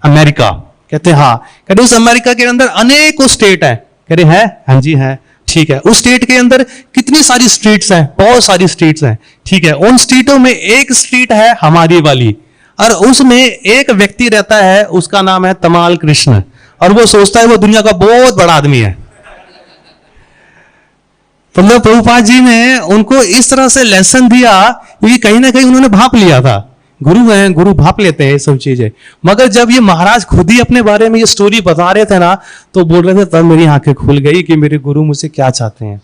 अमेरिका। कहते हाँ। कहते उस अमेरिका के अंदर अनेकों स्टेट है। कह रहे हैं हाँ जी है, ठीक है। उस स्टेट के अंदर कितनी सारी स्ट्रीट्स हैं? बहुत सारी स्ट्रीट्स हैं, ठीक है। उन स्ट्रीटों में एक स्ट्रीट है हमारी वाली, और उसमें एक व्यक्ति रहता है, उसका नाम है तमाल कृष्ण, और वो सोचता है वो दुनिया का बहुत बड़ा आदमी है। तो प्रभुपाद जी ने उनको इस तरह से लेसन दिया, क्योंकि कहीं ना कहीं उन्होंने भाप लिया था। गुरु हैं, गुरु भाप लेते हैं ये सब चीजें। मगर जब ये महाराज खुद ही अपने बारे में ये स्टोरी बता रहे थे ना, तो बोल रहे थे तब मेरी आंखें खुल गई कि मेरे गुरु मुझसे क्या चाहते हैं।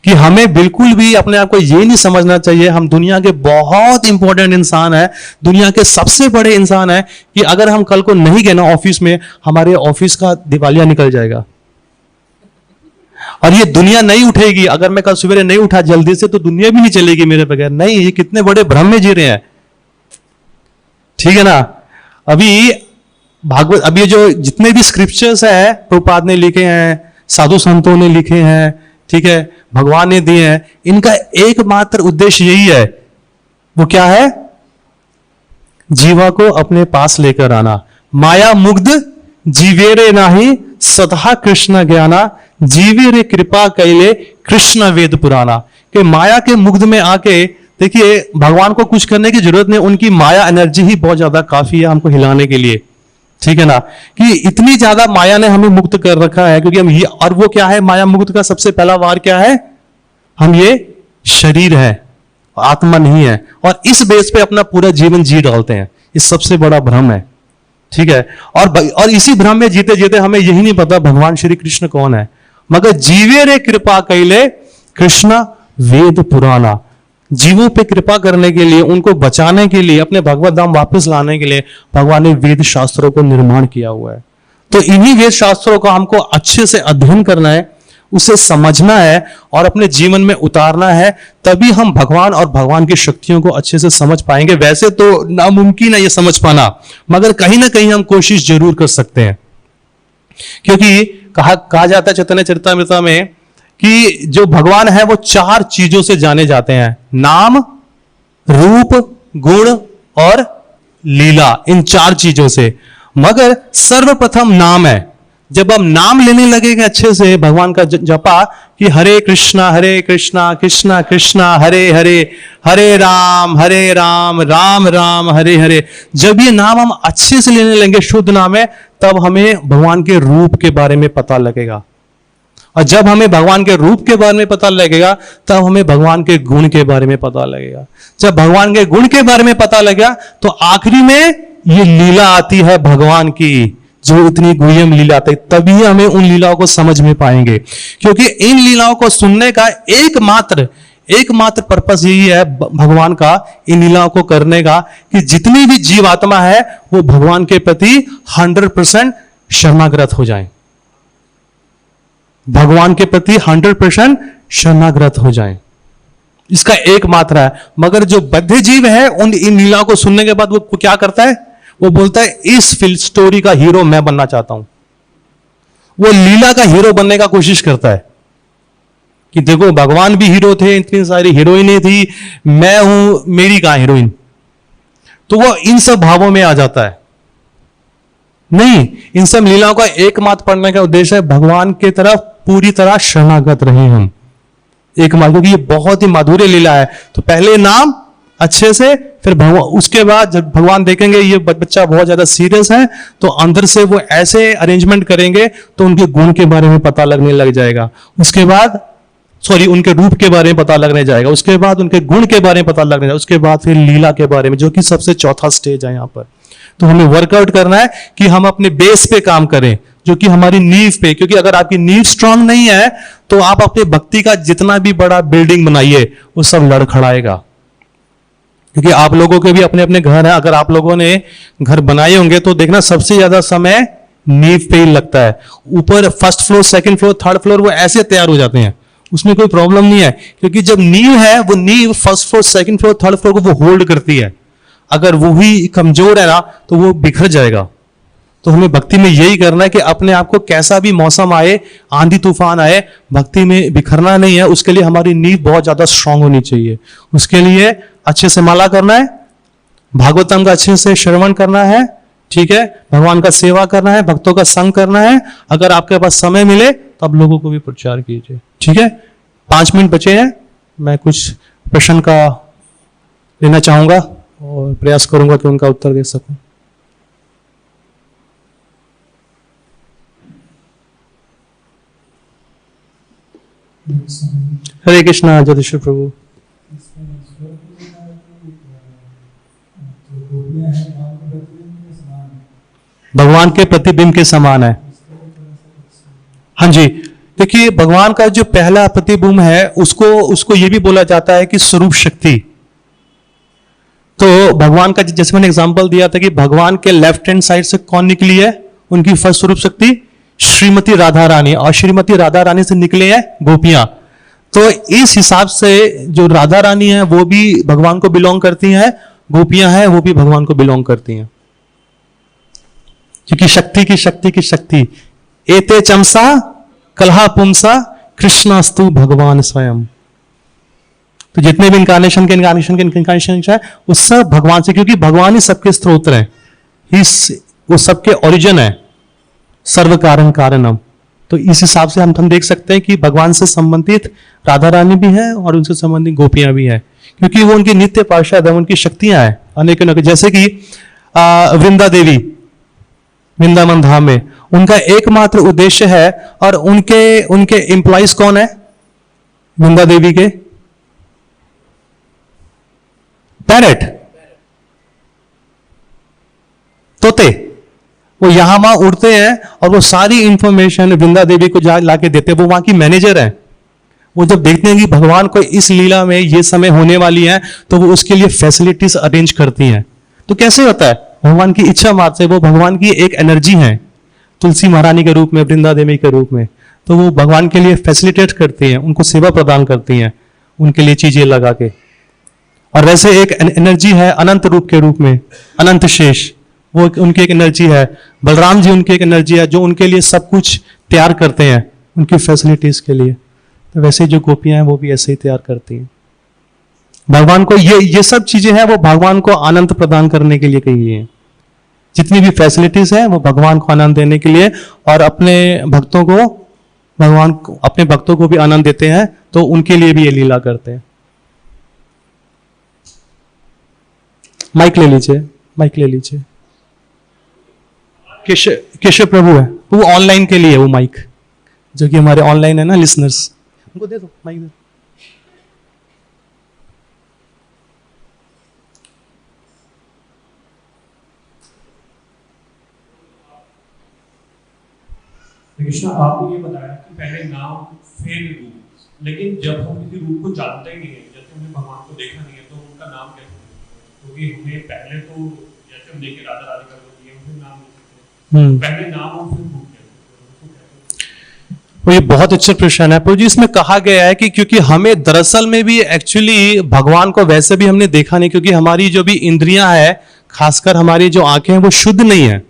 कि हमें बिल्कुल भी अपने आप को ये नहीं समझना चाहिए हम दुनिया के बहुत इंपॉर्टेंट इंसान है, दुनिया के सबसे बड़े इंसान है, कि अगर हम कल को नहीं गए ना ऑफिस में, हमारे ऑफिस का दिवालिया निकल जाएगा और ये दुनिया नहीं उठेगी। अगर मैं कल सवेरे नहीं उठा जल्दी से, तो दुनिया भी नहीं चलेगी मेरे बगैर। नहीं, ये कितने बड़े भ्रम में जी रहे हैं, ठीक है ना। अभी भागवत, अभी जो जितने भी स्क्रिप्चर्स है प्रभुपाद ने लिखे हैं, साधु संतों ने लिखे हैं, ठीक है, भगवान ने दिए हैं, इनका एकमात्र उद्देश्य यही है। वो क्या है? जीवा को अपने पास लेकर आना। माया मुग्ध जीवेरे नाही सदा कृष्ण ज्ञाना, जीवे रे कृपा कैले कृष्ण वेद पुराना। कि माया के मुग्ध में आके देखिए, भगवान को कुछ करने की जरूरत नहीं, उनकी माया एनर्जी ही बहुत ज्यादा काफी है हमको हिलाने के लिए, ठीक है ना। कि इतनी ज्यादा माया ने हमें मुक्त कर रखा है, क्योंकि हम ये, और वो क्या है माया मुक्त का सबसे पहला वार क्या है? हम ये शरीर है, आत्मा नहीं है, और इस बेस पे अपना पूरा जीवन जी डालते हैं। इस सबसे बड़ा भ्रम है, ठीक है। और इसी भ्रम में जीते जीते हमें यही नहीं पता भगवान श्री कृष्ण कौन है। मगर जीवे रे कृपा कैले कृष्ण वेद पुराना। जीवों पे कृपा करने के लिए, उनको बचाने के लिए, अपने भगवत धाम वापस लाने के लिए भगवान ने वेद शास्त्रों को निर्माण किया हुआ है। तो इन्हीं वेद शास्त्रों का हमको अच्छे से अध्ययन करना है, उसे समझना है और अपने जीवन में उतारना है, तभी हम भगवान और भगवान की शक्तियों को अच्छे से समझ पाएंगे। वैसे तो नामुमकिन है ये समझ पाना, मगर कहीं ना कहीं हम कोशिश जरूर कर सकते हैं। क्योंकि कहा जाता है चैतन्य चरितामृत में कि जो भगवान है वो 4 चीजों से जाने जाते हैं, नाम, रूप, गुण और लीला, इन 4 चीजों से। मगर सर्वप्रथम नाम है। जब हम नाम लेने लगेंगे अच्छे से भगवान का जपा, कि हरे कृष्णा कृष्णा कृष्णा हरे हरे, हरे राम राम राम हरे हरे, जब ये नाम हम अच्छे से लेने लगेंगे, शुद्ध नाम है, तब हमें भगवान के रूप के बारे में पता लगेगा। और जब हमें भगवान के रूप के बारे में पता लगेगा, तब हमें भगवान के गुण के बारे में पता लगेगा। जब भगवान के गुण के बारे में पता लगेगा, तो आखिरी में ये लीला आती है भगवान की, जो इतनी गुह्यम लीला आती है, तभी हमें उन लीलाओं को समझ में पाएंगे। क्योंकि इन लीलाओं को सुनने का एकमात्र पर्पस यही है भगवान का, इन लीलाओं को करने का, कि जितनी भी जीवात्मा है वो भगवान के प्रति 100% शरणागत हो जाए, भगवान के प्रति 100% शरणागत हो जाए। इसका एकमात्र है। मगर जो बद्ध जीव है, उन इन लीलाओं को सुनने के बाद वो क्या करता है? वो बोलता है इस फिल्म स्टोरी का हीरो मैं बनना चाहता हूं। वो लीला का हीरो बनने का कोशिश करता है कि देखो भगवान भी हीरो थे, इतनी सारी हीरोइनें थी, मैं हूं, मेरी कहां हीरोइन। तो वो इन सब भावों में आ जाता है। नहीं, इन सब लीलाओं का एकमात्र पढ़ने का उद्देश्य है भगवान की तरफ पूरी तरह शरणागत रहे हम, एकमात्र। क्योंकि ये बहुत ही माधुर्य लीला है। तो पहले नाम अच्छे से, फिर भगवान, उसके बाद जब भगवान देखेंगे ये बच्चा बहुत ज्यादा सीरियस है, तो अंदर से वो ऐसे अरेंजमेंट करेंगे तो उनके गुण के बारे में पता लगने लग जाएगा। उसके बाद सॉरी उनके रूप के बारे में पता लगने जाएगा, उसके बाद उनके गुण के बारे में पता लगने जाएगा, उसके बाद फिर लीला के बारे में, जो कि सबसे चौथा स्टेज है यहाँ पर। तो हमें वर्कआउट करना है कि हम अपने बेस पे काम करें, जो कि हमारी नींव पे, क्योंकि अगर आपकी नींव स्ट्रांग नहीं है तो आप अपने भक्ति का जितना भी बड़ा बिल्डिंग बनाइए वो सब लड़खड़ाएगा। क्योंकि आप लोगों के भी अपने अपने घर हैं, अगर आप लोगों ने घर बनाए होंगे तो देखना सबसे ज्यादा समय नींव पे ही लगता है। ऊपर first floor, second floor, third floor वो ऐसे तैयार हो जाते हैं, उसमें कोई प्रॉब्लम नहीं है, क्योंकि जब नींव है वो नींव first floor, second floor, third floor को वो होल्ड करती है। अगर वो ही कमजोर है ना तो वो बिखर जाएगा। तो हमें भक्ति में यही करना है कि अपने आप को कैसा भी मौसम आए, आंधी तूफान आए, भक्ति में बिखरना नहीं है। उसके लिए हमारी नींव बहुत ज्यादा स्ट्रांग होनी चाहिए। उसके लिए अच्छे से माला करना है, भागवतम का अच्छे से श्रवण करना है, ठीक है, भगवान का सेवा करना है, भक्तों का संग करना है। अगर आपके पास समय मिले तो आप लोगों को भी प्रचार कीजिए, ठीक है। 5 मिनट बचे हैं, मैं कुछ प्रश्न का लेना चाहूंगा और प्रयास करूंगा कि उनका उत्तर दे सकूं। हरे कृष्णा, जगदीश्वर प्रभु। भगवान के प्रतिबिंब के समान है। हाँ जी, देखिए भगवान का जो पहला प्रतिबिंब है उसको ये भी बोला जाता है कि स्वरूप शक्ति। तो भगवान का जैसे मैंने एग्जांपल दिया था कि भगवान के लेफ्ट हैंड साइड से कौन निकली है, उनकी फर्स्ट स्वरूप शक्ति श्रीमती राधा रानी, और श्रीमती राधा रानी से निकले हैं गोपियां। तो इस हिसाब से जो राधा रानी है वो भी भगवान को बिलोंग करती हैं, गोपियां हैं वो भी भगवान को बिलोंग करती हैं। क्योंकि शक्ति की शक्ति की शक्ति, एते चमसा कलहा पुंसा कृष्णास्तु भगवान स्वयं। तो जितने भी इनकारनेशन है वो सब भगवान से, क्योंकि भगवान ही सबके स्रोत हैं, वो सबके ओरिजिन है, सर्व कारण कारणम। तो इस हिसाब से हम देख सकते हैं कि भगवान से संबंधित राधा रानी भी है और उनसे संबंधित गोपियां भी हैं, क्योंकि वो उनकी नित्य पार्षद है, उनकी शक्तियां हैं अनेक, जैसे कि वृंदा देवी वृंदावन धाम में उनका एकमात्र उद्देश्य है, और उनके एम्प्लॉइज कौन है वृंदा देवी के? पैरेट, तोते। वो यहां वहां उड़ते हैं और वो सारी इंफॉर्मेशन वृंदा देवी को लाके देते हैं। वो वहां की मैनेजर है। वो जब देखते हैं कि भगवान को इस लीला में ये समय होने वाली है तो वो उसके लिए फैसिलिटीज अरेंज करती हैं। तो कैसे होता है? भगवान की इच्छा मात्र से। वो भगवान की एक एनर्जी है, तुलसी महारानी के रूप में, वृंदा देवी के रूप में। तो वो भगवान के लिए फैसिलिटेट करती हैं, उनको सेवा प्रदान करती हैं, उनके लिए चीजें लगा के। और वैसे एक एनर्जी है अनंत रूप के रूप में, अनंत शेष, वो उनकी एक एनर्जी है। बलराम जी उनकी एक एनर्जी है जो उनके लिए सब कुछ तैयार करते हैं, उनकी फैसिलिटीज के लिए। तो वैसे जो गोपियां हैं वो भी ऐसे ही तैयार करती हैं। भगवान को ये सब चीजें हैं वो भगवान को आनंद प्रदान करने के लिए कही है। जितनी भी फैसिलिटीज हैं वो भगवान को आनंद देने के लिए, और अपने भक्तों को अपने भक्तों को भी आनंद देते हैं, तो उनके लिए भी ये लीला करते हैं। माइक ले लीजिए, माइक ले लीजिए। केशव प्रभु है, वो ऑनलाइन के लिए है वो माइक, जो कि हमारे ऑनलाइन है ना लिसनर्स, उनको दे दो माइक दे। कृष्णा, आपने ये बताया कि पहले नाम फिर रूप, लेकिन जब हम किसी रूप को जानते ही नहीं है, जैसे हमने भगवान को देखा नहीं है, तो उनका नाम कैसे? क्योंकि हमें पहले तो जैसे हम देखे राधा राधिका को दिए, उनसे नाम ले सकते हैं, पहले नाम और फिर रूप कैसे? तो ये बहुत अच्छा प्रश्न है प्रभु जी। इसमें कहा गया है कि क्योंकि हमें दरअसल में भी एक्चुअली भगवान को वैसे भी हमने देखा नहीं, क्योंकि हमारी जो भी इंद्रियां है, खासकर हमारी जो आंखें हैं वो शुद्ध नहीं है।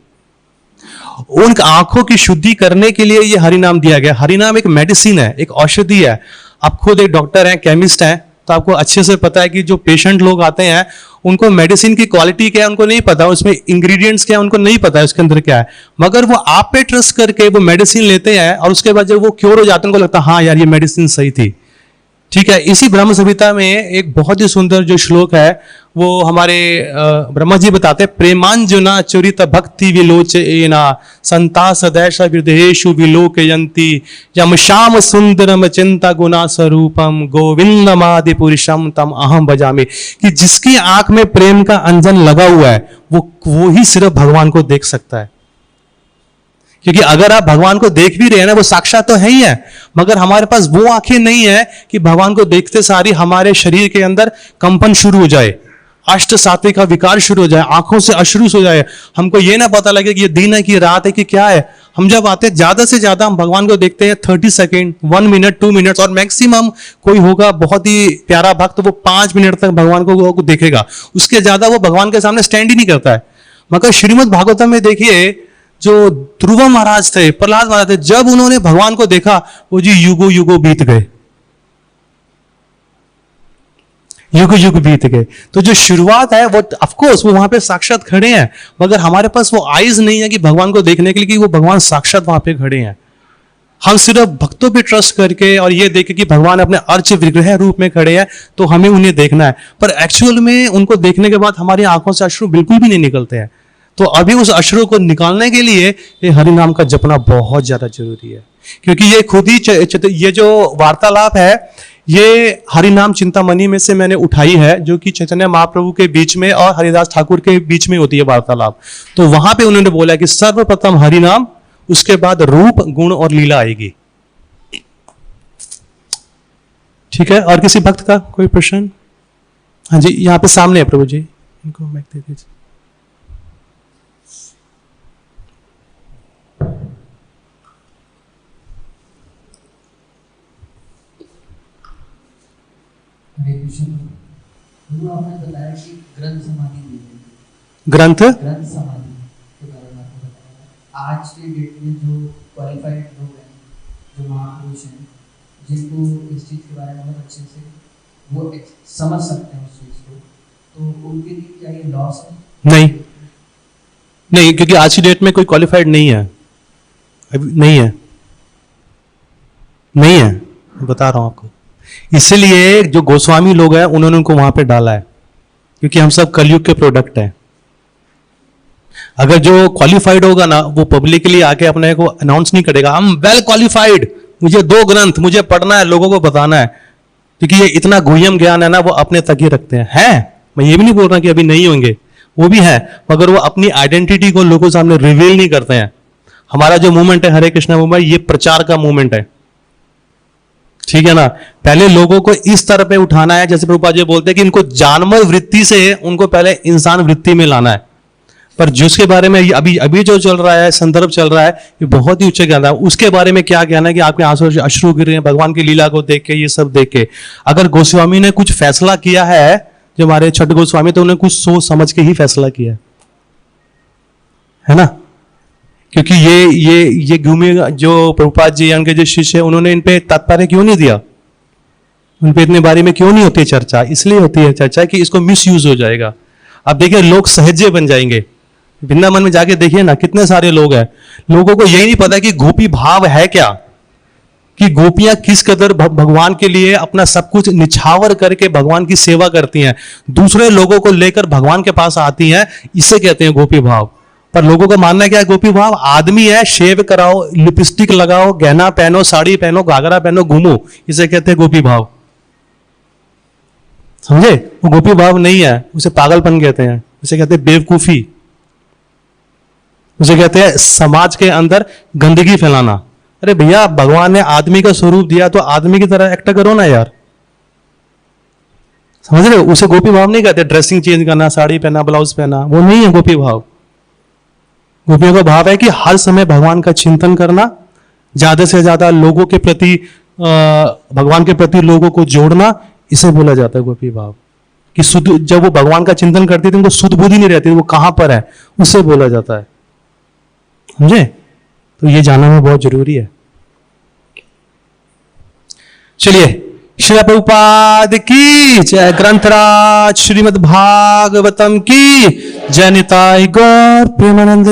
उन आंखों की शुद्धि करने के लिए ये हरिनाम दिया गया। हरिनाम एक मेडिसिन है, एक औषधि है। आप खुद एक डॉक्टर हैं, केमिस्ट हैं, तो आपको अच्छे से पता है कि जो पेशेंट लोग आते हैं उनको मेडिसिन की क्वालिटी क्या है उनको नहीं पता, उसमें इंग्रेडिएंट्स क्या है उनको नहीं पता है, उसके अंदर क्या है। मगर वो आप पे ट्रस्ट करके वो मेडिसिन लेते हैं और उसके बाद जब वो क्योर हो जाते हैं उनको लगता है हाँ यार ये मेडिसिन सही थी, ठीक है, इसी ब्रह्म संहिता में एक बहुत ही सुंदर जो श्लोक है वो हमारे ब्रह्मा जी बताते हैं, प्रेमांजुना चुरित भक्ति विलोचना संता सदैश विदेशु विलोकयंती यम श्याम सुंदरम चिंता गुना स्वरूपम गोविंदमादि पुरुषम तम अहम भजामि। कि जिसकी आंख में प्रेम का अंजन लगा हुआ है वो ही सिर्फ भगवान को देख सकता है। क्योंकि अगर आप भगवान को देख भी रहे हैं ना, वो साक्षात तो है ही है, मगर हमारे पास वो आंखें नहीं है कि भगवान को देखते सारी हमारे शरीर के अंदर कंपन शुरू हो जाए, अष्ट सात्विक का विकार शुरू हो जाए, आंखों से अश्रु हो जाए, हमको ये ना पता लगे कि ये दिन है कि रात है कि क्या है। हम जब आते हैं ज्यादा से ज्यादा हम भगवान को देखते हैं 30 सेकेंड, 1 मिनट, 2 मिनट, और मैक्सिमम कोई होगा बहुत ही प्यारा भक्त वो 5 मिनट तक भगवान को देखेगा, उसके ज्यादा वो भगवान के सामने स्टैंड ही नहीं करता है। मगर श्रीमद् भागवतम में देखिए, जो ध्रुव महाराज थे, प्रहलाद महाराज थे, जब उन्होंने भगवान को देखा वो जी युगो युगो बीत गए, युग युग बीत गए। तो जो शुरुआत है वो ऑफ कोर्स वो वहां पे साक्षात खड़े हैं, मगर हमारे पास वो आइज नहीं है कि भगवान को देखने के लिए कि वो भगवान साक्षात वहां पे खड़े हैं। हम सिर्फ भक्तों पे ट्रस्ट करके और ये देखे कि भगवान अपने अर्च विग्रह रूप में खड़े हैं तो हमें उन्हें देखना है, पर एक्चुअल में उनको देखने के बाद हमारी आंखों से अश्रु बिल्कुल भी नहीं निकलते हैं। तो अभी उस अश्रु को निकालने के लिए ये हरि नाम का जपना बहुत ज्यादा जरूरी है, क्योंकि ये खुद ही ये जो वार्तालाप है ये हरि नाम चिंतामणि में से मैंने उठाई है, जो कि चैतन्य महाप्रभु के बीच में और हरिदास ठाकुर के बीच में होती है वार्तालाप। तो वहां पे उन्होंने बोला कि सर्वप्रथम हरि नाम, उसके बाद रूप गुण और लीला आएगी। ठीक है, और किसी भक्त का कोई प्रश्न? हाँ जी, यहाँ पे सामने है प्रभु जी, इनको माइक दे दीजिए। आपने बताया कि ग्रंथ समाधि दी है, ग्रंथ समाधि के बारे में आपने बताया। आज के डेट में जो क्वालिफाइड लोग हैं, जो महापुरुष हैं, जिनको इस चीज़ के बारे में बहुत अच्छे से वो समझ सकते हैं उस चीज़ को, तो उनके लिए क्या ये लॉस है? नहीं नहीं, क्योंकि आज की डेट में कोई क्वालिफाइड नहीं है, अभी नहीं है, नहीं है, बता रहा हूं आपको। इसलिए जो गोस्वामी लोग हैं उन्होंने उनको वहां पे डाला है, क्योंकि हम सब कलयुग के प्रोडक्ट हैं। अगर जो क्वालिफाइड होगा ना, वो पब्लिकली आके अपने को अनाउंस नहीं करेगा, हम वेल क्वालिफाइड, मुझे 2 ग्रंथ मुझे पढ़ना है, लोगों को बताना है, क्योंकि ये इतना गुह्यम ज्ञान है ना, वो अपने तक ही रखते हैं। मैं ये भी नहीं बोल रहा कि अभी नहीं होंगे, वो भी है, मगर वो अपनी आइडेंटिटी को लोगों के सामने रिवील नहीं करते हैं। हमारा जो मूवमेंट है हरे कृष्णा मूवमेंट, ये प्रचार का मूवमेंट है, ठीक है ना। पहले लोगों को इस तरह पे उठाना है, जैसे प्रभुपाद जी बोलते हैं कि इनको जानवर वृत्ति से उनको पहले इंसान वृत्ति में लाना है। पर जिसके बारे में अभी अभी जो चल रहा है, संदर्भ चल रहा है, ये बहुत ही उच्च ज्ञान है। उसके बारे में क्या कहना है कि आपके आंसू अश्रु गिर रहे हैं भगवान की लीला को देख के, ये सब देख के। अगर गोस्वामी ने कुछ फैसला किया है, जो हमारे छठ गोस्वामी, तो उन्होंने कुछ सोच समझ के ही फैसला किया है ना। क्योंकि ये घूमे जो प्रभुपाद जी उनके जो शिष्य, उन्होंने इन पे तात्पर्य क्यों नहीं दिया, उन पे इतने बारे में क्यों नहीं होती चर्चा? इसलिए होती है चर्चा कि इसको मिस यूज हो जाएगा। अब देखिए लोग सहजे बन जाएंगे। वृंदावन में जाके देखिए ना, कितने सारे लोग हैं, लोगों को यही नहीं पता कि गोपी भाव है क्या, कि गोपियां किस कदर भगवान के लिए अपना सब कुछ निछावर करके भगवान की सेवा करती हैं, दूसरे लोगों को लेकर भगवान के पास आती हैं, इसे कहते हैं गोपी भाव। पर लोगों का मानना क्या है? गोपी भाव आदमी है, शेव कराओ, लिपस्टिक लगाओ, गहना पहनो, साड़ी पहनो, घाघरा पहनो, घूमो, इसे कहते हैं गोपी भाव। समझे? वो गोपी भाव नहीं है, उसे पागलपन कहते हैं, उसे कहते हैं बेवकूफी, उसे कहते हैं समाज के अंदर गंदगी फैलाना। अरे भैया, भगवान ने आदमी का स्वरूप दिया तो आदमी की तरह एक्ट करो ना यार, समझ रहे हो? उसे गोपी भाव नहीं कहते। ड्रेसिंग चेंज करना, साड़ी पहना, ब्लाउज पहना, वो नहीं है गोपी भाव। गोपियों का भाव है कि हर समय भगवान का चिंतन करना, ज्यादा से ज्यादा लोगों के प्रति, भगवान के प्रति लोगों को जोड़ना, इसे बोला जाता है गोपी भाव। कि शुद्ध, जब वो भगवान का चिंतन करती थी उनको शुद्ध बुद्धि नहीं रहती, वो कहां पर है, उससे बोला जाता है। समझे? तो ये जानना में बहुत जरूरी है। चलिए, श्री प्रभुपाद की जय, ग्रंथराज श्रीमद् भागवतम की जय, निताई गौर प्रेमानंदे।